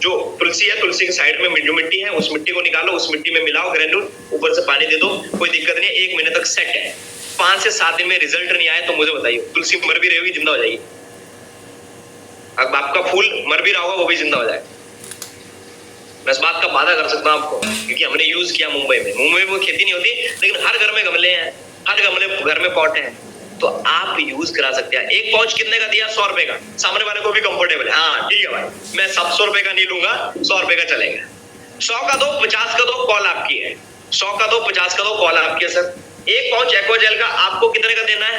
जो तुलसी है, तुलसी के साइड में जो मिट्टी है, उस मिट्टी को निकालो, उस मिट्टी में मिलाओ ग्रेन्यूल, ऊपर से पानी दे दो, कोई दिक्कत नहीं है, 1 महीने तक सेट है। 5 से 7 दिन में रिजल्ट नहीं आए तो मुझे बताइए, तुलसी मर भी रहेगी, जिंदा हो जाएगी। अब आपका फूल मर भी रहा होगा, वो भी जिंदा हो जाएगा। मैं इस बात का वादा कर सकता हूं आपको, क्योंकि हमने यूज किया मुंबई में वो खेती नहीं होती, लेकिन हर घर में गमले हैं, हर घर में पॉट है, तो आप यूज करा सकते हैं। एक पाउच कितने का दिया? 100 रुपए का। सामने वाले को भी कंफर्टेबल है, हाँ ठीक है भाई, मैं 700 रुपए का नहीं लूंगा, 100 रुपए का चलेगा। 100 का दो, 50 का दो, कॉल आपकी है। 100 का दो, 50 का दो, कॉल आपकी है सर। एक पाउच एक्वा जेल का आपको कितने का देना है?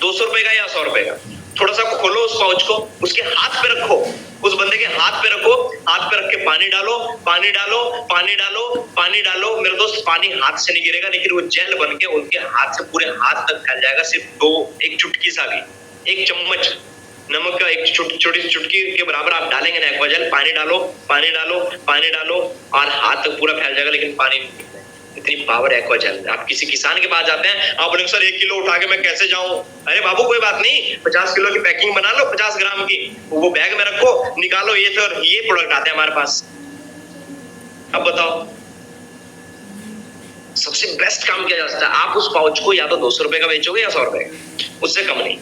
200 रुपए का या 100 रुपए का? थोड़ा सा खोलो उस पाउच को, उसके हाथ पे रखो, उस बंदे के हाथ पे रखो, हाथ पे रख के पानी डालो, पानी डालो, पानी डालो, पानी डालो। मेरे दोस्त पानी हाथ से नहीं गिरेगा, लेकिन वो जेल बन के उनके हाथ से पूरे हाथ तक फैल जाएगा। सिर्फ एक चुटकी सा भी, 1 चम्मच नमक का, एक छोटी चुटकी के बराबर आप डालेंगे ना एक्वा जेल, पानी डालो, पानी डालो, पानी डालो, और हाथ तक पूरा फैल जाएगा, लेकिन पानी नहीं। इतनी पावर एक्वा जेल। आप किसी किसान के पास जाते हैं, आप बोलेंगे सर 1 किलो उठा के मैं कैसे जाऊं? अरे बाबू कोई बात नहीं, 50 किलो की पैकिंग बना लो, 50 ग्राम की, वो बैग में रखो, निकालो। ये सर ये प्रोडक्ट आते हैं हमारे पास। अब बताओ, सबसे बेस्ट काम किया जा सकता है, आप उस पाउच को या तो 200 रुपए का बेचोगे या 100 रुपए का, उससे कम नहीं।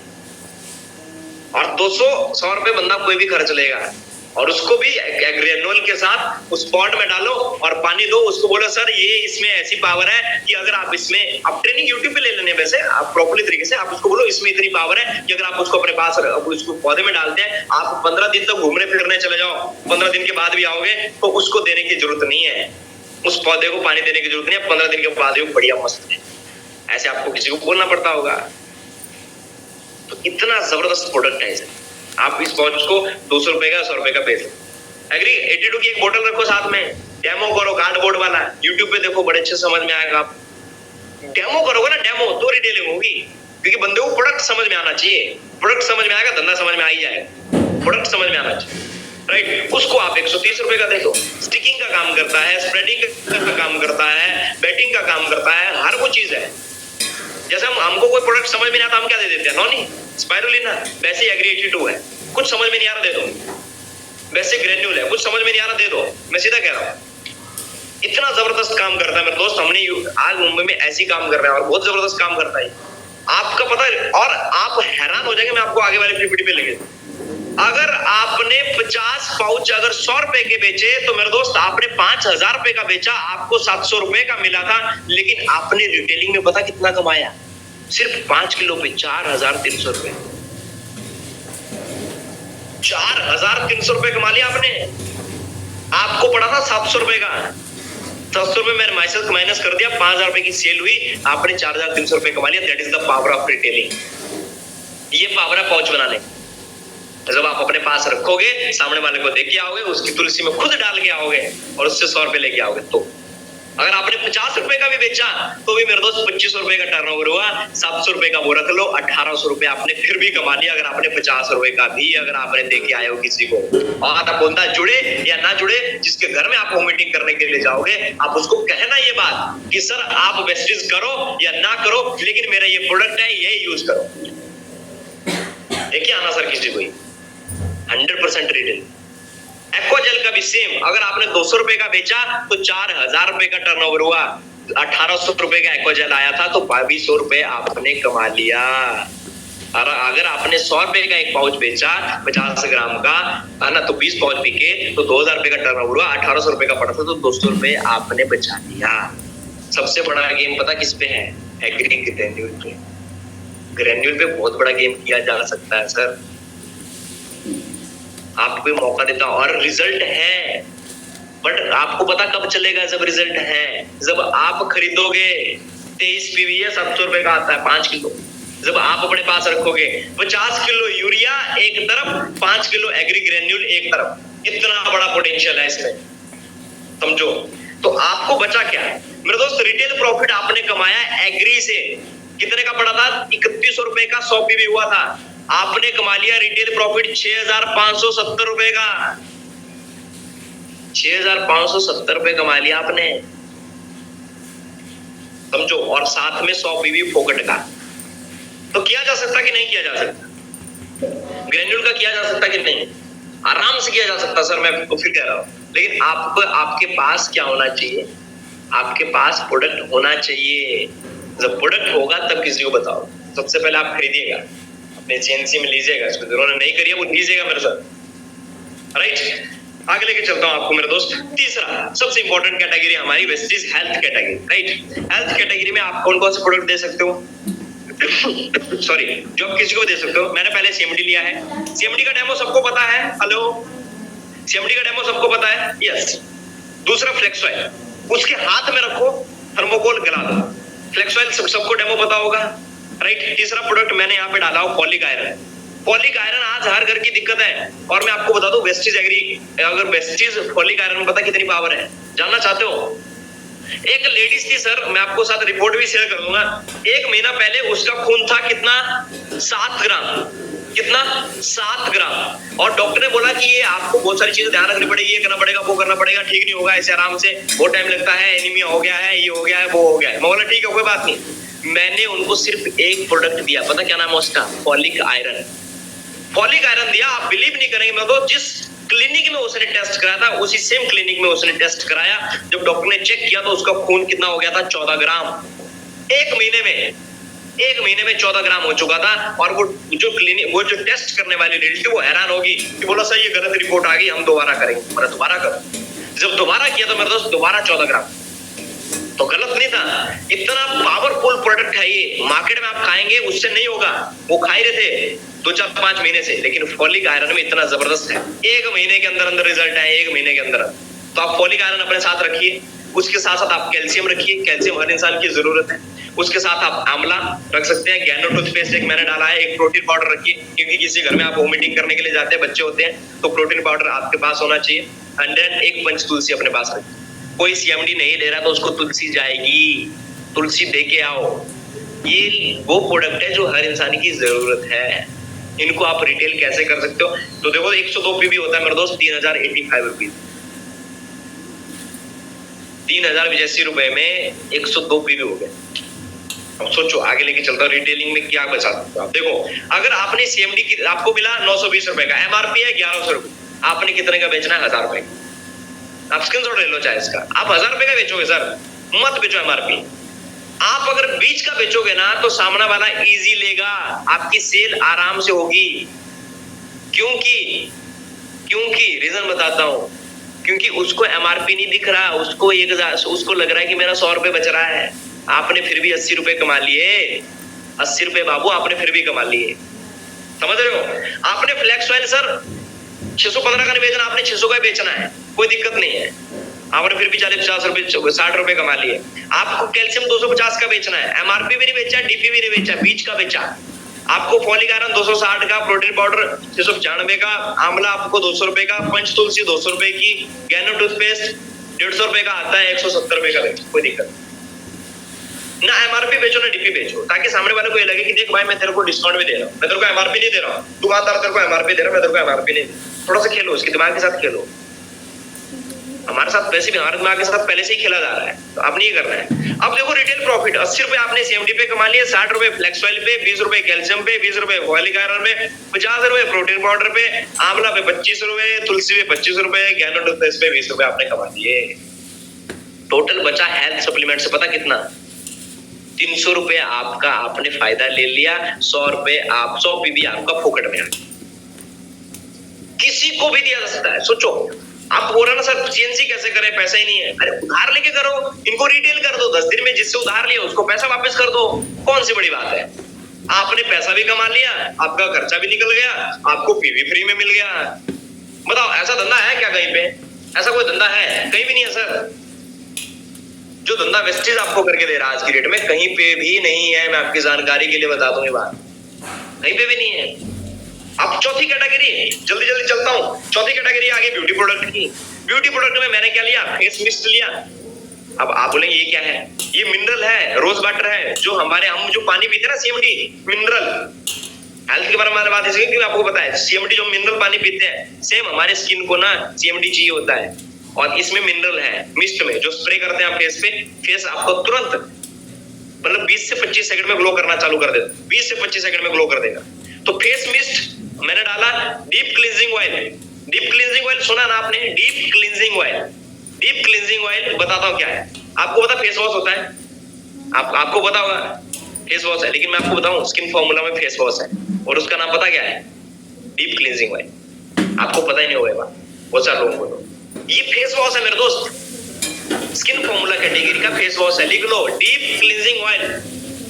और 200-100 रुपए बंदा कोई भी खर्च लेगा, और उसको भी ग्रेन्यूल के साथ उस पॉट में डालो और पानी दो। उसको बोलो सर ये इसमें ऐसी पावर है कि अगर आप इसमें, आप ट्रेनिंग यूट्यूब पे ले लेने, वैसे आप प्रॉपर्ली तरीके से आप उसको बोलो इसमें इतनी पावर है कि अगर आप उसको अपने पास उसको पौधे में डालते हैं, आप 15 दिन तक घूमने फिरने चले जाओ, 15 दिन के बाद भी आओगे तो उसको देने की जरूरत नहीं है, उस पौधे को पानी देने की जरूरत नहीं है। 15 दिन के बाद ही बढ़िया मस्त है। ऐसे आपको किसी को बोलना पड़ता होगा। तो इतना जबरदस्त प्रोडक्ट है इसे। आप इस पाउच को 200 रुपए का, 100 रुपए का बेच लो। एग्री 82 की एक बोतल रखो साथ में, डेमो करो कार्डबोर्ड वाला, यूट्यूब पे देखो, बड़े अच्छे समझ में आएगा। आप डेमो करोगे ना, डेमो तो रिटेलिंग होगी। क्योंकि बंदे को प्रोडक्ट समझ में आना चाहिए। प्रोडक्ट समझ में आएगा, धंधा समझ में आ ही जाएगा। प्रोडक्ट समझ में आना चाहिए, राइट। उसको आप 130 रुपए का दे दो। स्टिकिंग का काम करता है, स्प्रेडिंग का काम करता है, बैटिंग का काम करता है, हर वो चीज है। जैसे हमको कोई प्रोडक्ट समझ में नहीं आता, हम क्या दे देते हैं? नॉनी, स्पाइरुलिना, वैसे एग्री 82 है, कुछ समझ में नहीं आ रहा, दे दो। वैसे ग्रेन्यूल है, कुछ समझ में नहीं आ रहा, दे दो। मैं सीधा कह रहा हूँ, इतना जबरदस्त काम करता है मेरे दोस्त। हमने आज मुंबई में ऐसी काम कर रहे हैं और बहुत जबरदस्त काम करता है आपका, पता है। और आप हैरान हो जाएंगे, मैं आपको आगे वाले पीपीटी पे लेके, अगर आपने 50 पाउच अगर 100 रुपए के बेचे तो मेरे दोस्त आपने 5000 रुपए का बेचा, आपको 700 रुपए का मिला था, लेकिन आपने रिटेलिंग में पता कितना कमाया? सिर्फ 5 किलो पे 4300 रुपए। 4300 रुपए कमा लिया आपने। आपको पड़ा था 700 रुपए का, 700 रुपए मैंने माइनस कर दिया, 5000 रुपए की सेल हुई, आपने 4300 रुपए कमा लिया। That is the power of retailing. ये पावर है पाउच बनाने। जब आप अपने पास रखोगे, सामने वाले को देके आओगे, उसकी तुलसी में खुद डाल के आओगे और उससे 100 रुपए लेके आओगे, तो अगर आपने 50 रुपए का भी बेचा तो भी मेरे दोस्त 2500 रुपए का टर्नओवर हुआ, 700 रुपए का वो रख लो, 1800 रुपए आपने फिर भी कमा लिया। अगर आपने 50 रुपए का भी अगर आपने देके आए हो किसी को, और आप बंदा जुड़े या ना जुड़े, जिसके घर में आप होम मीटिंग करने के लिए जाओगे, आप उसको कहना ये बात कि सर आप वेस्टेज करो या ना करो, लेकिन मेरा ये प्रोडक्ट है, ये यूज करो। देखिए आना सर किसी को 100% रिटेल। एक्वाजेल का भी सेम, अगर आपने 200 रुपए का बेचा तो 4000 रुपए का टर्नओवर हुआ, 1800 रुपए का एक्वाजेल आया था तो 2200 रुपए आपने कमा लिया। और अगर आपने 100 रुपए का एक पाउच बेचा 50 ग्राम का, है ना, तो 20 पाउच बिके तो 2000 रुपए का टर्नओवर हुआ, 1800 रुपए का पड़ा था तो 200 रुपए आपने बचा लिया। सबसे बड़ा गेम पता किस पे है? एग्री ग्रेन्यूल पे। ग्रेन्यूल पे बहुत बड़ा गेम किया जा सकता है सर, आपको मौका देता। और रिजल्ट है, बट आपको पता कब चलेगा? जब रिजल्ट है, जब आप खरीदोगे। 23 पीवीए 700 रुपए का आता है 5 किलो। जब आप अपने पास रखोगे 50 किलो यूरिया एक तरफ, 5 किलो एग्री ग्रेन्यूल एक तरफ, कितना बड़ा पोटेंशियल है इसमें, समझो। तो आपको बचा क्या मेरे दोस्त? रिटेल प्रॉफिट आपने कमाया एग्री से, कितने का पड़ा था? 3100 रुपए का 100 पीवी हुआ था, आपने कमा लिया रिटेल प्रॉफिट 6570 रुपए का। 6570 रुपए कमा लिया आपने, समझो। और साथ में 100 पीवी फोकट का। तो किया जा सकता कि नहीं किया जा सकता? ग्रेन्यूल का किया जा सकता कि नहीं? आराम से किया जा सकता सर, मैं तो फिर कह रहा हूं। लेकिन आपके पास क्या होना चाहिए? आपके पास प्रोडक्ट होना चाहिए। जब प्रोडक्ट होगा तब किसी को बताओ। सबसे पहले आप खरीदिएगा, अपने CNC में लीजिएगा, इसको जिन्होंने नहीं करिए वो लीजिएगा मेरे साथ, राइट। आगे लेके चलता हूं आपको मेरे दोस्त। तीसरा सबसे इंपॉर्टेंट कैटेगरी हमारी wastage health category, right. Health category में आप कौन कौन से प्रोडक्ट दे सकते हो? सॉरी, जो आप किसी को दे सकते हो। मैंने पहले CMD लिया है, CMD का डेमो सबको पता है। हेलो, CMD का डेमो सबको पता है, यस। दूसरा फ्लेक्स ऑयल, उसके हाथ में रखो, थर्मोकोल गला दो। फ्लेक्स ऑयल सबको डेमो पता होगा, राइट। तीसरा प्रोडक्ट मैंने यहाँ पे डाला हो फॉलिक आयरन। फॉलिक आयरन आज हर घर की दिक्कत है। और मैं आपको बता दूं वेस्टेज एग्री, अगर वेस्टेज फॉलिक आयरन में पता कितनी पावर है, जानना चाहते हो? एक लेडीज थी सर, मैं आपको साथ रिपोर्ट भी शेयर कर दूंगा। 1 महीना पहले उसका खून था कितना? 7 ग्राम। कितना? 7 ग्राम। और डॉक्टर ने बोला कि ये आपको बहुत सारी चीजें ध्यान रखनी पड़ेगी, ये करना पड़ेगा, वो करना पड़ेगा, ठीक नहीं होगा ऐसे आराम से, बहुत टाइम लगता है, एनीमिया हो गया है, ये हो गया है, वो हो गया है। मैं बोला ठीक है कोई बात नहीं। मैंने उनको सिर्फ एक प्रोडक्ट दिया, पता क्या नाम है उसका? Folic iron. फॉलिक आयरन दिया, आप बिलीव नहीं करेंगे, मैं तो जिस क्लिनिक में उसने टेस्ट कराया था उसी सेम क्लिनिक में उसने टेस्ट कराया। जब डॉक्टर ने चेक किया तो उसका खून कितना हो गया था? 14 ग्राम। 1 महीने में 14 ग्राम हो चुका था। और वो जो टेस्ट करने वाली लेडी थी वो हैरान होगी कि बोला सर ये गलत रिपोर्ट आ गई, हम दोबारा करेंगे। मैंने दोबारा करो। जब दोबारा किया तो मेरे दोस्त दोबारा 14 ग्राम, तो गलत नहीं था। इतना पावरफुल प्रोडक्ट है ये, मार्केट में आप खाएंगे उससे नहीं होगा, वो खा ही रहे थे 2-4-5 महीने से, लेकिन फॉलिक आयरन में इतना जबरदस्त है। 1 महीने के अंदर रिजल्ट है, 1 महीने के अंदर। तो आप फॉलिक आयरन अपने साथ रखिए, उसके साथ साथ आप कैल्शियम रखिए, कैल्शियम हर इंसान की जरूरत है। उसके साथ आप आंवला रख सकते हैं, गैनो टूथपेस्ट एक मैंने डाला है, एक प्रोटीन पाउडर रखिए, क्योंकि किसी घर में आप वोमिटिंग करने के लिए जाते हैं, बच्चे होते हैं, तो प्रोटीन पाउडर आपके पास होना चाहिए। एंड देन एक पंच तुलसी अपने पास रखिए। कोई CMD नहीं ले रहा तो उसको तुलसी जाएगी, तुलसी दे के आओ। ये वो प्रोडक्ट है जो हर इंसान की जरूरत है। इनको आप रिटेल कैसे कर सकते हो? तो देखो 102 पीवी होता है मेरे दोस्त 3085 रुपीज। 3085 रुपए में 102 पीवी हो गए। अब सोचो आगे लेके चलता हूं, रिटेलिंग में क्या बचा सकते हो आप। देखो अगर आपने सीएमडी की आपको मिला 920 रुपए का, एमआरपी है 1100 रुपए, आपने कितने का बेचना है? 1000 रुपए। आप स्क्रीनशॉट ले लो चाहे इसका, आप 1000 रुपए का बेचोगे सर, मत बेचो एमआरपी। आप अगर बीच का बेचोगे ना तो सामने वाला इजी लेगा, आपकी सेल आराम से होगी। क्योंकि रीजन बताता हूं, क्योंकि उसको एमआरपी नहीं दिख रहा, उसको लग रहा है कि मेरा 100 रुपए बच रहा है। आपने फिर भी 80 रुपए कमा लिए, 80 रुपए बाबू आपने फिर भी कमा लिए। समझ रहे हो? आपने फ्लैक्स ऑयल सर 615 का नहीं बेचना, आपने 600 का बेचना है, कोई दिक्कत नहीं है। आपने फिर भी 40-50 रुपए 60 रुपए कमा लिए। आपको कैल्शियम 250 का बेचना है, एमआरपी भी नहीं बेचा, डीपी भी नहीं बेचा, बीच का बेचा। आपको फॉलिक आयरन 260 का, प्रोटीन पाउडर 695 का, आंवला आपको 200 रुपए का, पंच तुलसी 200 रुपए की, गैनो टूथपेस्ट 150 रुपए का आता है, 170 रुपए का बेचो, कोई दिक्कत ना। एमआरपी बेचो ना डीपी बेचो, ताकि सामने वाले को ये लगे कि देख भाई मैं तेरे को डिस्काउंट भी दे रहा हूँ, मैं तेरे को एमआरपी नहीं दे रहा हूँ, दुकानदार तेरे को एमआरपी दे रहा है, मैं तेरे को एमआरपी नहीं दे। थोड़ा सा खेलो, उसके दिमाग के साथ खेलो। हमारे साथ वैसे भी हमारे दिमाग के साथ पहले से ही खेला जा रहा है, तो अब नहीं करना है। अब देखो रिटेल प्रॉफिट 80 रुपए आपने सीएमडी पे कमा लिए, 60 रुपए फ्लेक्स ऑयल पे, 20 रुपए कैल्शियम पे, 20 रुपए फॉलिक आयरन पे, 50 रुपए प्रोटीन पाउडर पे, आंवला पे 25 रुपए, तुलसी पे 25 रुपए, गैनो टूथपेस्ट पे 20 रुपए आपने कमा दिए। टोटल बचा हेल्थ सप्लीमेंट से पता कितना? 300 रुपए आपका आपने फायदा ले लिया, 100 रुपए 100 पीवी आपका फोकट में आ गया। किसी को भी दिया जा सकता है। सोचो आप बोल रहे ना सर सीएनसी कैसे करें, पैसा ही नहीं है। अरे उधार लेके करो, इनको रिटेल कर दो, 10 दिन में जिससे उधार लिया उसको पैसा वापस कर दो, कौन सी बड़ी बात है। आपने पैसा भी कमा लिया, आपका खर्चा भी निकल गया, आपको पीवी फ्री में मिल गया। बताओ ऐसा धंधा है क्या कहीं पे? ऐसा कोई धंधा है? कहीं भी नहीं है सर। जो धंधा वेस्टेज आपको करके दे रहा है आज की डेट में, कहीं पे भी नहीं है। मैं आपकी जानकारी के लिए बता दूं ये बात, कहीं पे भी नहीं है। अब चौथी कैटेगरी, जल्दी जल्दी चलता हूं। चौथी कैटेगरी आगे ब्यूटी प्रोडक्ट की। ब्यूटी प्रोडक्ट में मैंने क्या लिया? फेस मिस्ट लिया। अब आप बोलेंगे ये क्या है? ये मिनरल है, रोज वाटर है, जो हम जो पानी पीते हैं ना सीएमडी मिनरल। हेल्थ के बारे में बात इसलिए क्योंकि आपको पता है सीएमडी जो मिनरल पानी पीते हैं, सेम हमारे स्किन को ना सीएमडी चाहिए होता है, और इसमें मिनरल है मिस्ट में, जो स्प्रे करते हैं आप फेस पे, फेस आपको तुरंत मतलब 20 से 25 सेकंड में ग्लो करना चालू कर देगा। 20 से 25 सेकंड में ग्लो कर देगा। तो फेस मिस्ट मैंने डाला। Deep cleansing oil, deep cleansing oil सुना ना आपने? Deep cleansing oil, deep cleansing oil बताता हूँ क्या है। आपको पता फेस वॉश होता है, आपको पता होगा फेस वॉश है, लेकिन मैं आपको बताऊं स्किन फॉर्मूला में फेस वॉश है, और उसका नाम पता क्या है? Deep cleansing oil. आपको पता ही नहीं होगा बहुत सारे लोगों को। ये फेस वॉश है मेरे दोस्त, स्किन फॉर्मूला कैटेगरी का फेस वॉश है, लिख लो deep cleansing oil,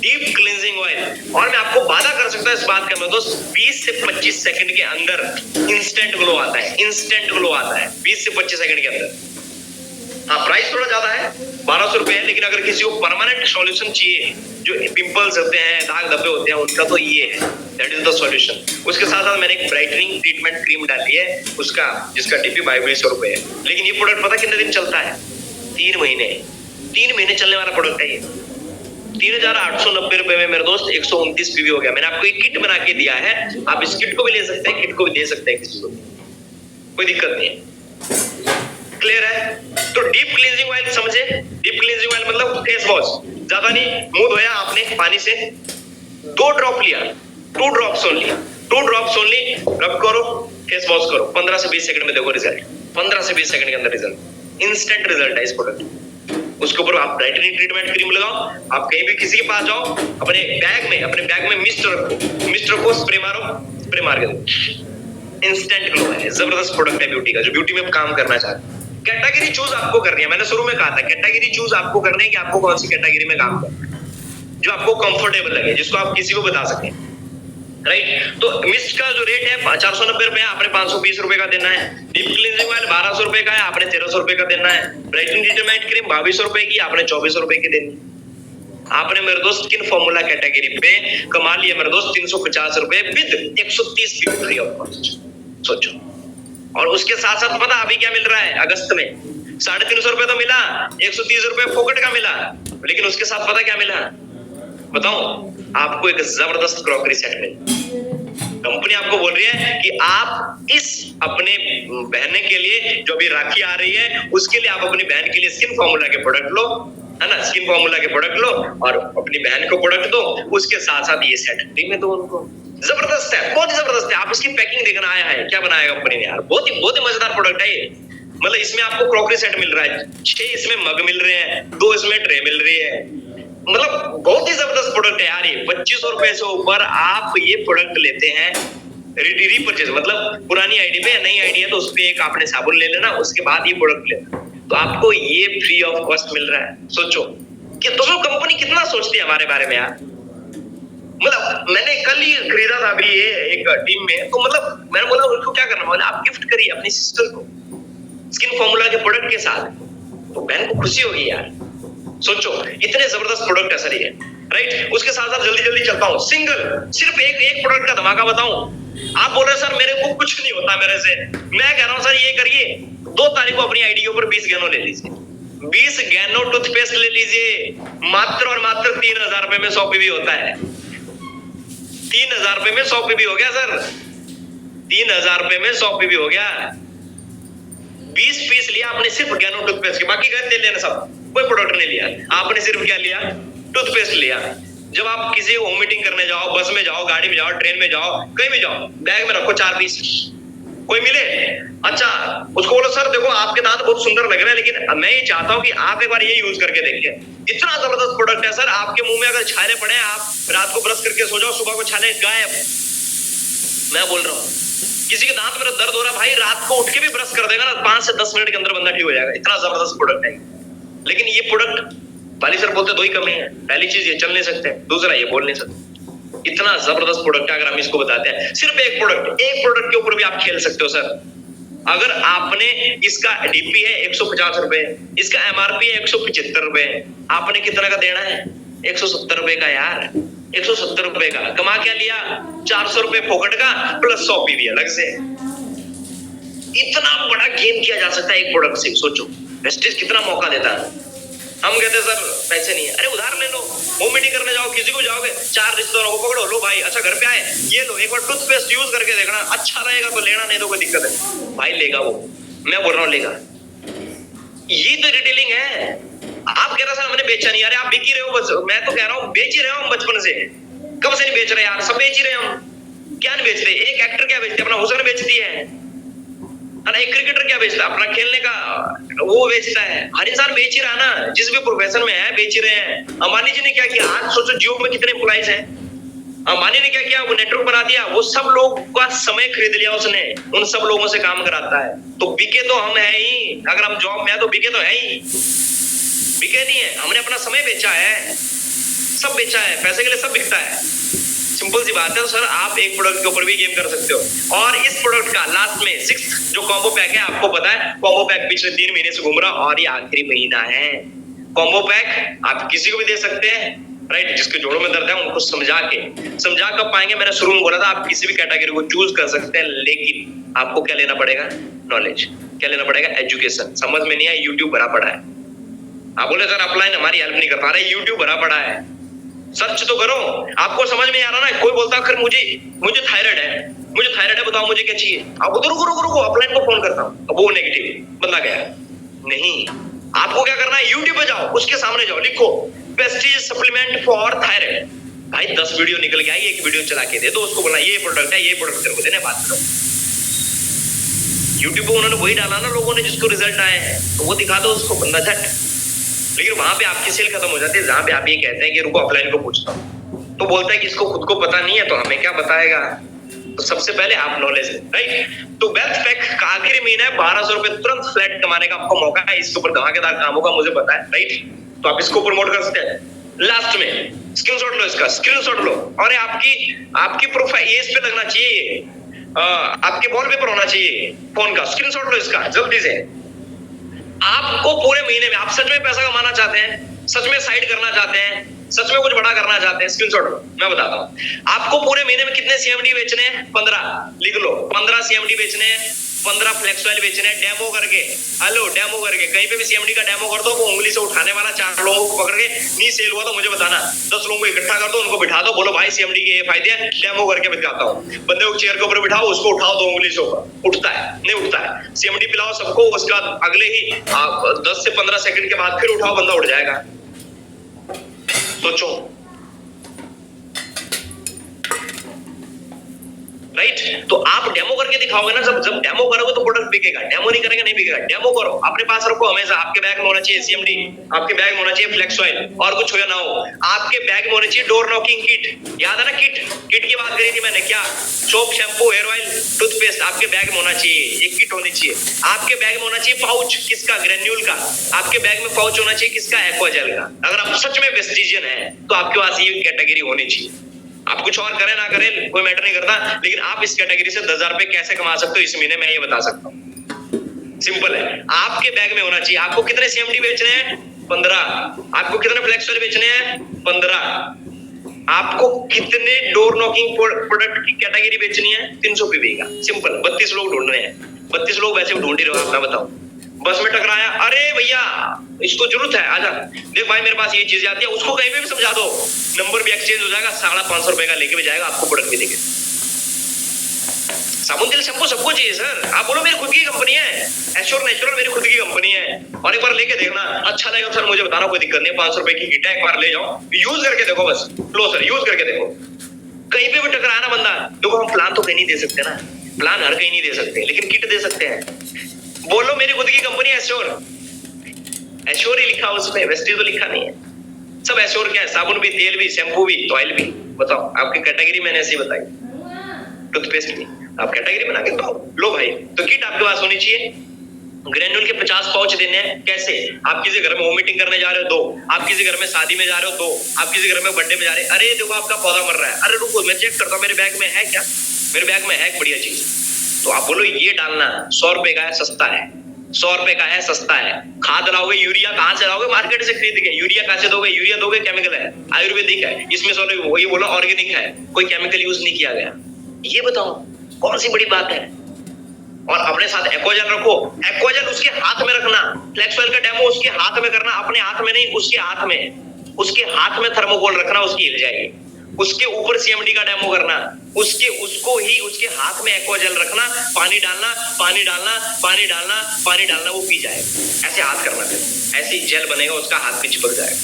deep cleansing oil. और मैं आपको वादा कर सकता हूं इस बात का मेरे दोस्त, 20 से 25 सेकंड के अंदर इंस्टेंट ग्लो आता है, इंस्टेंट ग्लो आता है 20 से 25 सेकंड के अंदर। हाँ प्राइस थोड़ा ज्यादा है, 1200 रुपए है, लेकिन अगर किसी को परमानेंट सॉल्यूशन चाहिए, जो पिंपल्स होते हैं, दाग धब्बे होते हैं, उनका तो ये है, दैट इज द सॉल्यूशन। उसके साथ साथ मैंने एक ब्राइटनिंग ट्रीटमेंट क्रीम डाली है उसका, जिसका डीपी 2200 रुपए है। लेकिन ये प्रोडक्ट पता कितने दिन चलता है? 3 महीने। 3 महीने चलने वाला प्रोडक्ट है ये। 3890 रुपए में मेरे दोस्त 129 पीवी हो गया। मैंने आपको एक किट बना के दिया है, आप इस किट को भी ले सकते हैं, किट को भी दे सकते हैं किसी को, कोई दिक्कत नहीं है। क्लियर है? तो डीप क्लींजिंग ऑयल समझे? डीप क्लींजिंग ऑयल मतलब फेस वॉश, ज्यादा नहीं, मुंह धोया आपने पानी से, 2 ड्रॉप लिया, 2 ड्रॉप्स ओनली, 2 ड्रॉप्स ओनली, रब करो, फेस वॉश करो, 15 से 20 सेकंड में देखो रिजल्ट, 15 से 20 सेकंड के अंदर रिजल्ट, इंस्टेंट रिजल्ट है इस प्रोडक्ट। उसके ऊपर आप ब्राइटनिंग ट्रीटमेंट क्रीम लगाओ, आप कहीं भी किसी के पास जाओ, अपने बैग में मिस्ट रखो, स्प्रे मारो, स्प्रे मार के दो, इंस्टेंट ग्लो है। जबरदस्त प्रोडक्ट है ब्यूटी का, जो ब्यूटी में काम करना चाहते हैं। कैटेगरी चूज आपको करनी है, मैंने शुरू में कहा था कैटेगरी चूज आपको करनी है कि आपको कौन सी कैटेगरी में काम करना है, जो आपको कंफर्टेबल लगे, जिसको आप किसी को बता सकें, राइट। तो मिस्ट का जो रेट है 490 रुपए, आपने 520 रुपए का देना है। डीप क्लींजिंग ऑयल 1200 रुपए का है, आपने 1300 रुपए का देना है। ब्राइटनिंग ट्रीटमेंट क्रीम 2200 रुपए की, आपने 2400 रुपए की देनी। आपने मेरे दोस्त स्किन फॉर्मूला कैटेगरी पे कमा लिया मेरे दोस्त 350 रुपए विद 130 की फ्री ऑफ कॉस्ट। सोचो, और उसके साथ साथ पता अभी क्या मिल रहा है अगस्त में? 350 रुपए तो मिला, 130 रुपए फोकट का मिला, लेकिन उसके साथ पता क्या मिला? बताऊं, आपको एक जबरदस्त क्रॉकरी सेट मिल, कंपनी आपको बोल रही है कि आप इस अपने बहने के लिए जो अभी राखी आ रही है उसके लिए आप अपनी बहन के लिए स्किन फॉर्मूला के प्रोडक्ट लो, है ना, स्किन फॉर्मूला के प्रोडक्ट लो और अपनी बहन को प्रोडक्ट दो, उसके साथ साथ ये सेट फ्री में दो उनको। जबरदस्त है, बहुत ही जबरदस्त है। आप उसकी पैकिंग देखना, आया है क्या बनाया कंपनी ने यार, बहुत ही मजेदार प्रोडक्ट है ये। मतलब इसमें आपको क्रॉकरी सेट मिल रहा है, 6 इसमें मग मिल रहे हैं, 2 इसमें ट्रे मिल रही है, मतलब बहुत ही जबरदस्त प्रोडक्ट है यार ये। 2500 रुपए से ऊपर आप ये प्रोडक्ट लेते हैं रीपरचेज, मतलब पुरानी आईडी पे या नई आईडी है तो उस पे एक आपने साबुन ले लेना, उसके बाद ये प्रोडक्ट लेना, तो आपको ये फ्री ऑफ कॉस्ट मिल रहा है। सोचो कि दोस्तों कंपनी कितना सोचती है हमारे बारे में यार। मतलब मैंने कल ही खरीदा था अभी ये एक टीम में, तो मतलब मैंने बोला उनको क्या करना, बोला आप गिफ्ट करिए अपनी सिस्टर को स्किन फॉर्मूला के प्रोडक्ट के साथ, तो बहन को खुशी होगी यार। सोचो इतने जबरदस्त प्रोडक्ट है सर ये, राइट। उसके साथ साथ जल्दी जल्दी चलता हूँ, सिंगल सिर्फ एक प्रोडक्ट का धमाका बताऊं। आप बोल रहे सर मेरे को कुछ नहीं होता मेरे से, मैं कह रहा हूं सर ये करिए, 2 तारीख को अपनी आईडी के ऊपर 20 गैनो ले लीजिए, 20 गैनो टूथपेस्ट ले लीजिए, मात्र और मात्र 3000 रुपए में 100 पीवी होता है। 3000 रुपए में 100 पीवी हो गया सर, 3000 रुपए में 100 पीवी हो गया। 20 पीस लिया आपने सिर्फ गैनो टूथपेस्ट के, बाकी गए ले लेना सब, कोई प्रोडक्ट नहीं लिया, आपने सिर्फ क्या लिया, टूथपेस्ट लिया। जब आप किसी होम मीटिंग करने जाओ, बस में जाओ, गाड़ी में जाओ, ट्रेन में जाओ, कहीं भी जाओ, बैग में रखो 4 पीस, कोई मिले अच्छा उसको बोलो सर देखो आपके दांत बहुत सुंदर लग रहे हैं, लेकिन मैं ये चाहता हूं कि आप एक बार ये यूज करके देखिए। इतना जबरदस्त प्रोडक्ट है सर, आपके मुंह में अगर छाले पड़े, आप रात को ब्रश करके सो जाओ, सुबह को छाले गायब। मैं बोल रहा हूँ किसी के दांत में दर्द हो रहा भाई, रात को उठ के भी ब्रश कर देगा ना, 5 से 10 मिनट के अंदर बंदा ठीक हो जाएगा। इतना जबरदस्त प्रोडक्ट है। लेकिन ये प्रोडक्ट वाली सर बोलते 2 ही कमी है, पहली चीज ये चल नहीं सकते, दूसरा ये बोल नहीं सकते। इतना जबरदस्त प्रोडक्ट है, अगर हम इसको बताते हैं सिर्फ एक प्रोडक्ट के ऊपर भी आप खेल सकते हो सर। अगर आपने इसका डीपी है 150 रुपए, इसका एमआरपी है 175 रुपए, आपने कितना का देना है, 170 रुपए का यार, 170 रुपए का। कमा क्या लिया, 400 रुपए फोकट का प्लस 100 पीवी अलग से। इतना बड़ा गेम किया जा सकता है एक प्रोडक्ट से। सोचो वेस्टेज कितना मौका देता है। हम कहते हैं सर पैसे नहीं है, अरे उधार ले लो, होम मीटिंग करने जाओ, किसी को जाओगे, 4 रिश्तेदारों को पकड़ो, लो भाई अच्छा घर पे आए, ये लो एक बार टूथपेस्ट यूज करके देखना, अच्छा रहेगा तो लेना, नहीं तो कोई दिक्कत है। भाई लेगा वो, मैं बोल रहा हूँ लेगा। ये तो रिटेलिंग है। आप कह रहे सर हमने बेचा नहीं, अरे आप बिक ही रहे हो, बस मैं तो कह रहा हूँ बेच ही रहे हो हम बचपन से। कब से नहीं बेच रहे यार, सब बेच ही रहे हम। क्या नहीं बेचते, एक एक्टर क्या बेचते, अपना हुस्न बेचती है, एक क्रिकेटर क्या बेचता है, अपना खेलने का वो बेचता है। हर इंसान बेच ही रहा ना, जिस भी प्रोफेशन में है बेच ही रहे हैं। अंबानी जी ने क्या किया, आज सोचो जियो में कितने एम्प्लॉइज हैं। अंबानी ने क्या किया, वो नेटवर्क बना दिया, वो सब लोग का समय खरीद लिया उसने, उन सब लोगों से काम कराता है। तो बिके तो हम है ही, अगर हम जॉब में है तो बिके तो है ही, बिके नहीं है, हमने अपना समय बेचा है, सब बेचा है, पैसे के लिए सब बिकता है। सिंपल सी बात है। तो सर आप एक प्रोडक्ट के ऊपर भी गेम कर सकते हो। और इस प्रोडक्ट का लास्ट में 6th जो कॉम्बो पैक है, आपको पता है कॉम्बो पैक पिछले 3 महीने से घूम रहा और ये आखिरी महीना है। कॉम्बो पैक आप किसी को भी दे सकते हैं, राइट, जिसके जोड़ों में दर्द है उनको समझा कब पाएंगे, मैंने शुरू में बोला था आप किसी भी कैटेगरी को चूज कर सकते हैं, लेकिन आपको क्या लेना पड़ेगा, नॉलेज। क्या लेना पड़ेगा, एजुकेशन। समझ में नहीं आया, यूट्यूब भरा पड़ा है। आप बोले सर ऑफलाइन हमारी हेल्प नहीं कर पा रहे, यूट्यूब भरा पड़ा है, सर्च तो करो, आपको समझ में आ रहा ना। कोई बोलता है मुझे थायराइड है, बताओ मुझे क्या चाहिए, आप रुको ऑफलाइन को फोन करता हूँ, वो नेगेटिव बंदा गया। नहीं, आपको क्या करना है, यूट्यूब पे जाओ, उसके सामने जाओ, लिखो पेस्टिज सप्लीमेंट फॉर थायराइड, भाई 10 वीडियो निकल के आई, एक वीडियो चला के दे दो उसको, बोला ये प्रोडक्ट है, ये प्रोडक्ट तेरे को देने, बात करो। यूट्यूब पे उन्होंने वही डाला ना लोगों ने जिसको रिजल्ट आए हैं, तो वो दिखा दो उसको, बंदा झट। लेकिन वहां पे आपकी सेल खत्म हो जाती है, जहां पे आप ये कहते हैं कि रुको ऑफलाइन को पूछता हूँ, तो बोलता है कि इसको खुद को पता नहीं है तो हमें क्या बताएगा। तो सबसे पहले आप नॉलेज लें, राइट। तो वेल्थ पैक का आखिरी महीना है, 1200 रुपए तुरंत फ्लैट कमाने का आपको मौका है। इसके ऊपर धमाकेदार काम होगा, मुझे पता है, राइट। तो आप इसको प्रमोट कर सकते हैं। लास्ट में स्क्रीनशॉट लो, इसका स्क्रीनशॉट लो, और आपकी प्रोफाइल ये इस पे लगना चाहिए, आपके वॉलपेपर होना चाहिए फोन का, स्क्रीनशॉट लो इसका जल्दी से। आपको पूरे महीने में, आप सच में पैसा कमाना चाहते हैं, सच में साइड करना चाहते हैं, सच में कुछ बड़ा करना चाहते हैं, स्क्रीनशॉट लो, मैं बताता हूं। आपको पूरे महीने में कितने सीएमडी बेचने हैं, 15 लिख लो, 15 सीएमडी बेचने हैं। 15 फ्लेक्स ऑयल बेचने हैं डेमो करके। हेलो, डेमो करके कहीं पे भी सीएमडी का डेमो कर दो, वो उंगली से उठाने वाला 4 लोगों को पकड़ के, नहीं सेल हुआ तो मुझे बताना, 10 लोगों को इकट्ठा कर दो, उनको बिठा दो, बोलो भाई सीएमडी के ये फायदे हैं, डेमो करके बताता हूँ। बंदे को चेयर के ऊपर बिठाओ, उसको उठाओ 2 उंगली से ऊपर, उठता है नहीं उठता है, सीएमडी पिलाओ सबको, उसका अगले ही 10 से 15 सेकंड के बाद फिर उठाओ, बंदा उठ जाएगा। सोचो, राइट? तो आप डेमो करके दिखाओगे ना, जब डेमो करोगे तो प्रोडक्ट बिकेगा, डेमो नहीं करेंगे नहीं बिकेगा। डेमो करो, अपने पास रखो हमेशा, आपके बैग में होना चाहिए सीएमडी, आपके बैग में होना चाहिए फ्लेक्स ऑयल, और कुछ हो या ना हो, आपके बैग में होनी चाहिए डोर नॉकिंग किट। याद है ना किट की बात करी थी मैंने, क्या? Soap, shampoo, hair oil, toothpaste आपके बैग में होना चाहिए, एक किट होनी चाहिए। आपके बैग में होना चाहिए पाउच, किसका? ग्रेन्यूल का। आपके बैग में पाउच होना चाहिए, किसका? एक्वाजेल का। अगर आप सच में वेस्टिजियन है तो आपके पास ये कैटेगरी होनी चाहिए। आप कुछ और करें ना करें कोई मैटर नहीं करता, लेकिन आप इस कैटेगरी से 10,000 रुपए कैसे कमा सकते हो इस महीने, मैं ये बता सकता हूँ। सिंपल है, आपके बैग में होना चाहिए। आपको कितने सीएमडी बेचने हैं? 15। आपको कितने फ्लेक्स ऑयल बेचने हैं? 15। आपको कितने डोर नॉकिंग प्रोडक्ट की कैटेगरी बेचनी है? 300 पीवी का। सिंपल, 32 लोग ढूंढ रहे हैं, 32 लोग वैसे ढूंढ ही रहे हो, मैं बताऊं। बस में टकराया, अरे भैया इसको जरूरत है, आजा देख भाई मेरे पास ये चीज आती है, उसको कहीं पे भी समझा दो, नंबर भी एक्सचेंज हो जाएगा, 550 रुपए का लेके भी जाएगा, आपको प्रोडक्ट भी देंगे। साबुन तेल शैम्पू सबको चाहिए सर। आप बोलो मेरी खुद की कंपनी है, एश्योर नेचुरल मेरी खुद की कंपनी है, और एक बार लेके देखना, अच्छा लगेगा सर मुझे बताना, कोई दिक्कत नहीं, 500 रुपए की किट है, एक बार ले जाओ, यूज करके देखो, बस लो सर यूज करके देखो। कहीं पे भी टकराया ना बंदा, देखो हम प्लान तो कहीं नहीं दे सकते ना, प्लान हर कहीं नहीं दे सकते, लेकिन किट दे सकते हैं। बोलो मेरी खुद की कंपनी है एश्योर, एश्योर ही लिखा उसमें, वेस्टीज तो लिखा नहीं है। सब एश्योर क्या है, साबुन भी, तेल भी, शैम्पू भी, तो ऑयल भी। बताओ आपकी कैटेगरी मैंने ऐसी बताई, टूथपेस्ट भी आप कैटेगरी बना के दो, लो भाई। तो किट आपके पास होनी चाहिए। ग्रेन्यूल के 50 पाउच देने हैं। कैसे? आप किसी घर में होम मीटिंग करने जा रहे हो 2, आप किसी घर में शादी में जा रहे हो 2, आप किसी घर में बर्थडे में जा रहे हैं, अरे देखो आपका पौधा मर रहा है, अरे रुको मैं चेक करता हूँ मेरे बैग में है क्या, मेरे बैग में है एक बढ़िया चीज, तो आप बोलो ये डालना, 100 रुपए का है, सस्ता है, 100 रुपए का है, सस्ता है। खाद लाओगे, यूरिया कहाँ से लाओगे? मार्केट से खरीद के। यूरिया कहाँ से दोगे? यूरिया दोगे केमिकल है, आयुर्वेदिक है, इसमें वही बोलो ऑर्गेनिक है, कोई केमिकल यूज नहीं किया गया। ये बताओ कौन सी बड़ी बात है? और अपने साथ एक्वाजेल रखो, एक्वाजेल उसके हाथ में रखना, फ्लेक्स ऑयल का डेमो उसके हाथ में करना, अपने हाथ में नहीं, उसके हाथ में, उसके हाथ में थर्मोकोल रखना, उसकी हिल जाएगी। उसके ऊपर सीएमडी का डेमो करना, उसको ही उसके हाथ में एक्वाजेल रखना, पानी डालना, पानी डालना, पानी डालना, पानी डालना, वो पी जाएगा। ऐसे हाथ करना, फिर ऐसे जेल बनेगा, उसका हाथ पे चिपक जाएगा।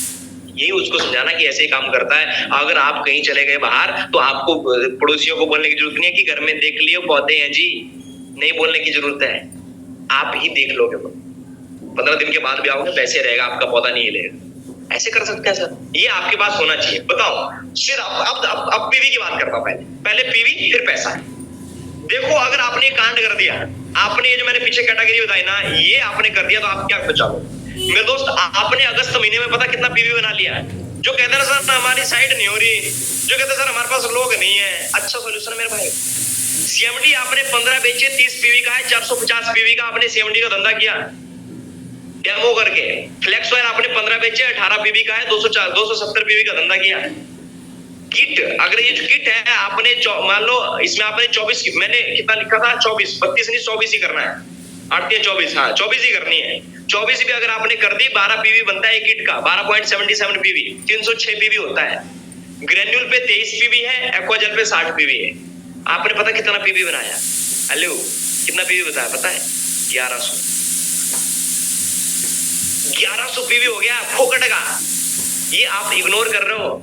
यही उसको समझाना कि ऐसे ही काम करता है। अगर आप कहीं चले गए बाहर तो आपको पड़ोसियों को बोलने की जरूरत नहीं है कि घर में देख लियो पौधे हैं जी, नहीं बोलने की जरूरत है, आप ही देख लोगे। 15 दिन के बाद भी आओगे वैसे रहेगा, आपका पौधा नहीं हिलेगा। ऐसे कर सकते हैं सर, ये आपके पास होना चाहिए। बताओ फिर अब पीवी की बात करता हूं, पहले पीवी फिर पैसा। देखो अगर आपने कांड कर दिया, आपने ये जो मैंने पीछे कैटेगरी बताई ना, ये आपने कर दिया तो आप क्या बचाओगे? मेरे दोस्त आपने अगस्त महीने में पता कितना पीवी बना लिया। जो कहते हैं ना सर हमारी साइड नहीं हो रही, जो कहते हैं सर हमारे पास लोग नहीं है, अच्छा सोल्यूशन मेरे भाई, सीएमडी आपने 15 बेचे, 30 पीवी का है, 450 पीवी का आपने सीएमडी का धंधा किया डेमो करके। फ्लेक्स ऑयल आपने 15 बेचे, 18 पीवी का है, 270 पीवी का धंधा किया। किट, अगर ये जो किट है आपने मान लो इसमें आपने 24, मैंने कितना लिखा था 24, 32 नहीं 24 ही करना है, 8 या 24, हाँ 24 ही करनी है। 24 भी अगर आपने कर दी, 12 पीवी बनता है किट का, 12.77 पीवी, 306 पीवी होता है। ग्रेन्यूल पे 23 पीवी है, एक्वाजेल पे 60 पीवी है। आपने पता कितना पीवी बनाया? हेलो कितना पीवी बताया पता है? 1100 पीवी हो गया फोकट का। ये आप इग्नोर कर रहे हो,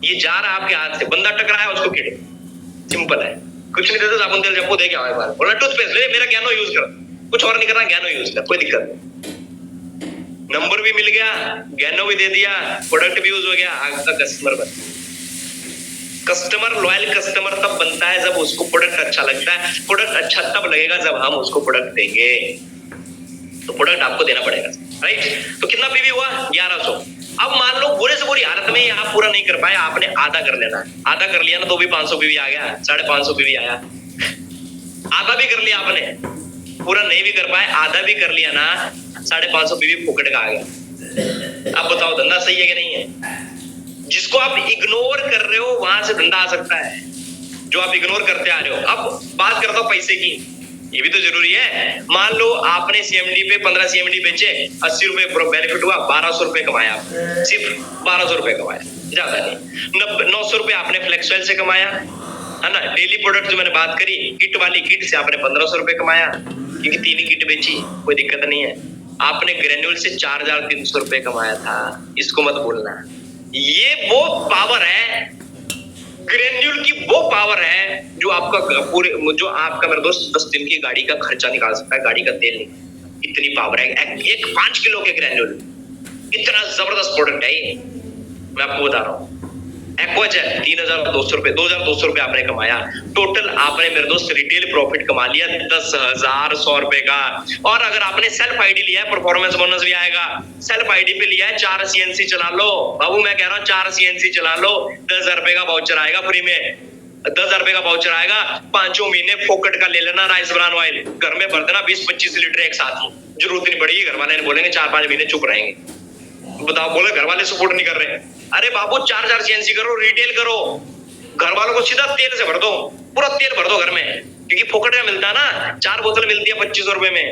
ये जा रहा है आपके हाथ से, बंदा टकराया उसको किट। सिंपल है, कुछ नहीं देते, साबुन तेल शैम्पू दे के आओ, बार बोला टूथपेस्ट ले, मेरा ज्ञानो यूज कर, कुछ और नहीं करना, ज्ञानो यूज कर, कोई दिक्कत नहीं। नंबर भी मिल गया, ज्ञानो भी दे दिया, प्रोडक्ट भी यूज हो गया, आपका कस्टमर बन। कस्टमर, लॉयल कस्टमर तब बनता है जब उसको प्रोडक्ट अच्छा लगता है। प्रोडक्ट अच्छा तब लगेगा जब हम उसको प्रोडक्ट देंगे, तो प्रोडक्ट आपको देना पड़ेगा, राइट? तो कितना पीवी हुआ? 1100। अब मान लो बुरे से बुरी हालत में आप पूरा नहीं कर पाए, आपने आधा कर लेना, आधा कर लिया ना तो भी 500 पीवी आ गया, 550 पीवी आया। आधा भी कर लिया आपने, पूरा नहीं भी कर पाए, आधा भी कर लिया ना, 550 पीवी फोकट का आ गया। अब बताओ धंधा सही है कि नहीं है? जिसको आप इग्नोर कर रहे हो वहां से धंधा आ सकता है, जो आप इग्नोर करते आ रहे हो। अब बात करता हूं पैसे की। ये भी तो जरूरी है। मान लो आपने सीएमडी पे 15 सीएमडी बेचे, 80 रुपए बेनिफिट हुआ, 1200 रुपए कमाया, सिर्फ 1200 रुपए कमाया, ज्यादा नहीं। 900 रुपए आपने फ्लेक्स ऑयल से कमाया, है ना। डेली प्रोडक्ट जो मैंने बात करी, किट वाली किट से आपने 1500 रुपए कमाया, क्योंकि 3 ही किट बेची, कोई दिक्कत नहीं है। आपने ग्रेन्यूल से 4300 रुपए कमाया था, इसको मत भूलना। ये वो पावर है, ग्रेन्यूल की वो पावर है जो आपका पूरे, जो आपका मेरे दोस्त 10 दिन की गाड़ी का खर्चा निकाल सकता है, गाड़ी का तेल नहीं। इतनी पावर है एक 5 किलो के ग्रेन्यूल, इतना जबरदस्त प्रोडक्ट है ये, मैं आपको बता रहा हूँ। एक्वाज है 3200 रुपए, 2200 रुपए आपने कमाया। टोटल आपने मेरे दोस्त रिटेल प्रॉफिट कमा लिया 10,100 रुपए का। और अगर आपने सेल्फ आईडी लिया है, परफॉर्मेंस बोनस भी आएगा। सेल्फ आईडी पे लिया है, 4 सीएनसी चला लो बाबू, मैं कह रहा हूँ 4 सीएनसी चला लो, 10,000 रुपए का वाउचर आएगा फ्री में, 10,000 रुपए का वाउचर आएगा। 5 महीने फोकट का ले लेना राइस ब्रान ऑयल, घर में भर देना 20-25 लीटर एक साथ ही, जरूरत नहीं पड़ेगी। घर वाले बोलेंगे 4-5 महीने चुप रहेंगे, बताओ, बोले घर वाले सपोर्ट नहीं कर रहे। अरे बाबू 4 सीएनसी करो, रिटेल करो, घर वालों को सीधा तेल से भर दो, पूरा तेल भर दो घर में, क्योंकि फोकट का मिलता है ना, 4 बोतल मिलती है 2500 रुपए में,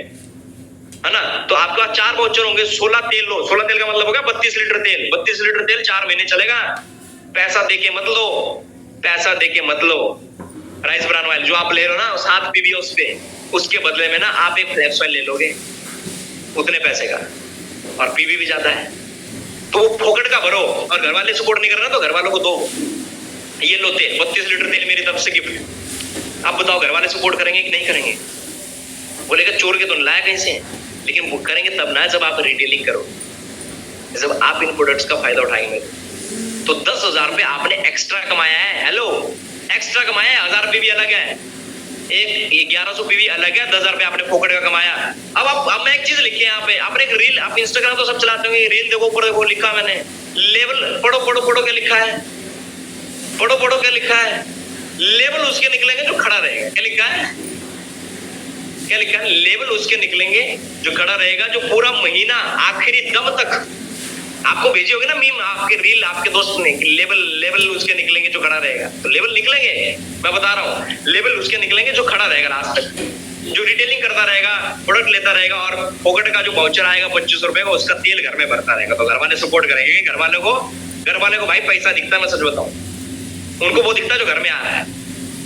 है ना। तो आपके पास 4 वाउचर होंगे, 16 तेल लो। 16 तेल का मतलब हो गया 32 लीटर तेल, 32 लीटर तेल 4 महीने चलेगा। पैसा देके मत लो, पैसा देके मत लो। राइस ब्रान ऑयल जो आप ले रहे हो ना, 7 पीवी उस पे, उसके बदले में ना आप एक फ्लेक्स ऑयल ले लोगे उतने पैसे का, और पीवी भी ज्यादा है, तो वो फोकट का भरो। और घर वाले सपोर्ट नहीं कर रहे ना, तो घर वालों को दो, ये लो तेल, 32 लीटर तेल मेरी तरफ से गिफ्ट। आप बताओ घर वाले सपोर्ट करेंगे कि नहीं करेंगे? बोलेगा चोर के तो लाया कहीं से, लेकिन वो करेंगे तब ना जब आप रिटेलिंग करो, जब आप इन प्रोडक्ट्स का फायदा उठाएंगे। तो 10,000 रुपए आपने एक्स्ट्रा कमाया है, हेलो, एक्स्ट्रा कमाया है। 1000 रुपए भी अलग है, एक 1100 पीवी अलग है, 10,000 रुपए आपने फोकट का कमाया। अब मैं एक चीज लिखी है यहाँ पे, आपने एक रील, आप इंस्टाग्राम तो सब चलाते होंगे, रील देखो, ऊपर देखो लिखा मैंने, लेवल पढ़ो पढ़ो पढ़ो क्या लिखा है, पढ़ो पढ़ो क्या लिखा है। लेवल उसके निकलेंगे जो खड़ा रहेगा, क्या लिखा है, क्या लिखा है, लेवल उसके निकलेंगे जो खड़ा रहेगा, जो पूरा महीना आखिरी दम तक आपको भेजी होगी ना मीम, आपके रील, आपके दोस्त ने, लेवल उसके निकलेंगे जो खड़ा रहेगा। तो लेवल निकलेंगे, मैं बता रहा हूँ, लेवल उसके निकलेंगे जो खड़ा रहेगा लास्ट तक, जो रिटेलिंग करता रहेगा, प्रोडक्ट लेता रहेगा, और पॉकेट का जो वाउचर आएगा 2500 रुपए का, उसका तेल घर में भरता रहेगा। तो घर वाले सपोर्ट करेंगे। घर वाले को भाई पैसा दिखता है, मैं सच बताऊं, उनको वो दिखता जो घर में आ रहा है,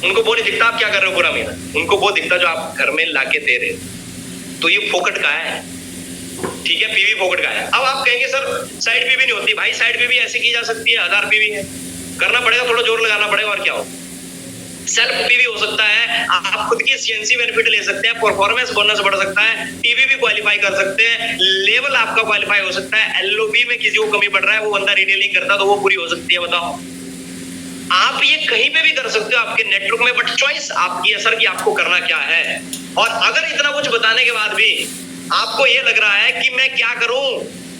उनको वो नहीं दिखता आप क्या कर रहे हो पूरा महीना, उनको वो दिखता जो आप घर में लाके दे रहे हो। तो ये फोकट का है, ठीक है, पीवी फोकट का है। अब आप कहेंगे सर साइड पीवी नहीं होती, भाई साइड पीवी ऐसे की जा सकती है, 1000 पीवी है, करना पड़ेगा, थोड़ा जोर लगाना पड़ेगा, और क्या हो। सेल्फ पीवी हो सकता है, आप खुद की सीएनसी बेनिफिट ले सकते हैं, परफॉर्मेंस बोनस बढ़ सकता है, टीवी भी क्वालिफाई कर सकते हैं, लेवल आपका क्वालिफाई हो सकता है, एलओबी में किसी को कमी पड़ रहा है, वो बंदा रिटेलिंग करता है तो वो पूरी हो सकती है। बताओ, आप ये कहीं पे भी कर सकते हो आपके नेटवर्क में, बट चॉइस आपकी है सर कि आपको करना क्या है। और अगर इतना कुछ बताने के बाद भी आपको ये लग रहा है कि मैं क्या करूं,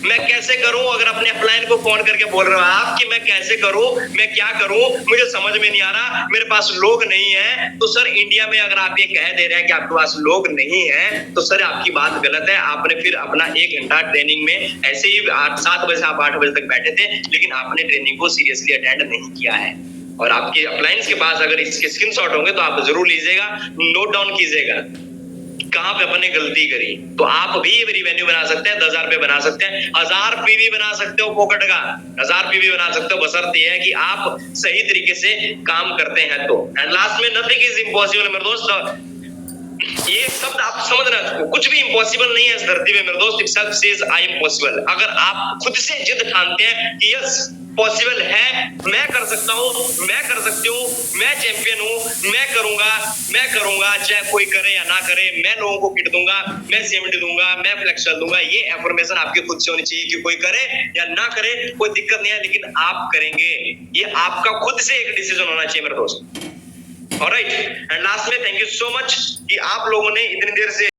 मैं कैसे करूं, अगर अपने अपलाइन को फोन करके बोल रहे हो आप कि मैं कैसे करूं, मैं क्या करूं, मुझे समझ में नहीं आ रहा, मेरे पास लोग नहीं है, तो सर इंडिया में अगर आप ये कह दे रहे हैं कि आपके पास लोग नहीं है, तो सर आपकी बात गलत है। आपने फिर अपना 1 घंटा ट्रेनिंग में ऐसे ही 7 बजे से आप 8 बजे तक बैठे थे, लेकिन आपने ट्रेनिंग को सीरियसली अटेंड नहीं किया है। और आपके अपलाइंस के पास अगर इसके स्क्रीनशॉट होंगे तो आप जरूर लीजिएगा, नोट डाउन कीजिएगा कहां पे अपने गलती करी। तो आप भी रिवेन्यू बना सकते हैं, 10,000 रुपए बना सकते हैं, 1000 पीवी बना सकते हो पॉकेट का, 1000 पीवी बना सकते हो, बशर्ते है कि आप सही तरीके से काम करते हैं तो। एंड लास्ट में, नथिंग इज इम्पॉसिबल मेरे दोस्त, ये शब्द आप समझना, कुछ भी इम्पॉसिबल नहीं है इस धरती में मेरे दोस्त, itself says I am possible. अगर आप खुद से जिद ठानते हैं कि यस पॉसिबल है, मैं कर सकता हूं, मैं कर सकती हूँ, मैं चैंपियन हूं, मैं करूंगा, चाहे कोई करे या ना करे, मैं लोगों को किट दूंगा, मैं सीएमडी दूंगा, मैं फ्लेक्स दूंगा, ये एफर्मेशन आपके खुद से होनी चाहिए कि कोई करे या ना करे कोई दिक्कत नहीं है, लेकिन आप करेंगे, ये आपका खुद से एक डिसीजन होना चाहिए मेरे दोस्त। ऑलराइट, एंड लास्ट में थैंक यू सो मच कि आप लोगों ने इतनी देर से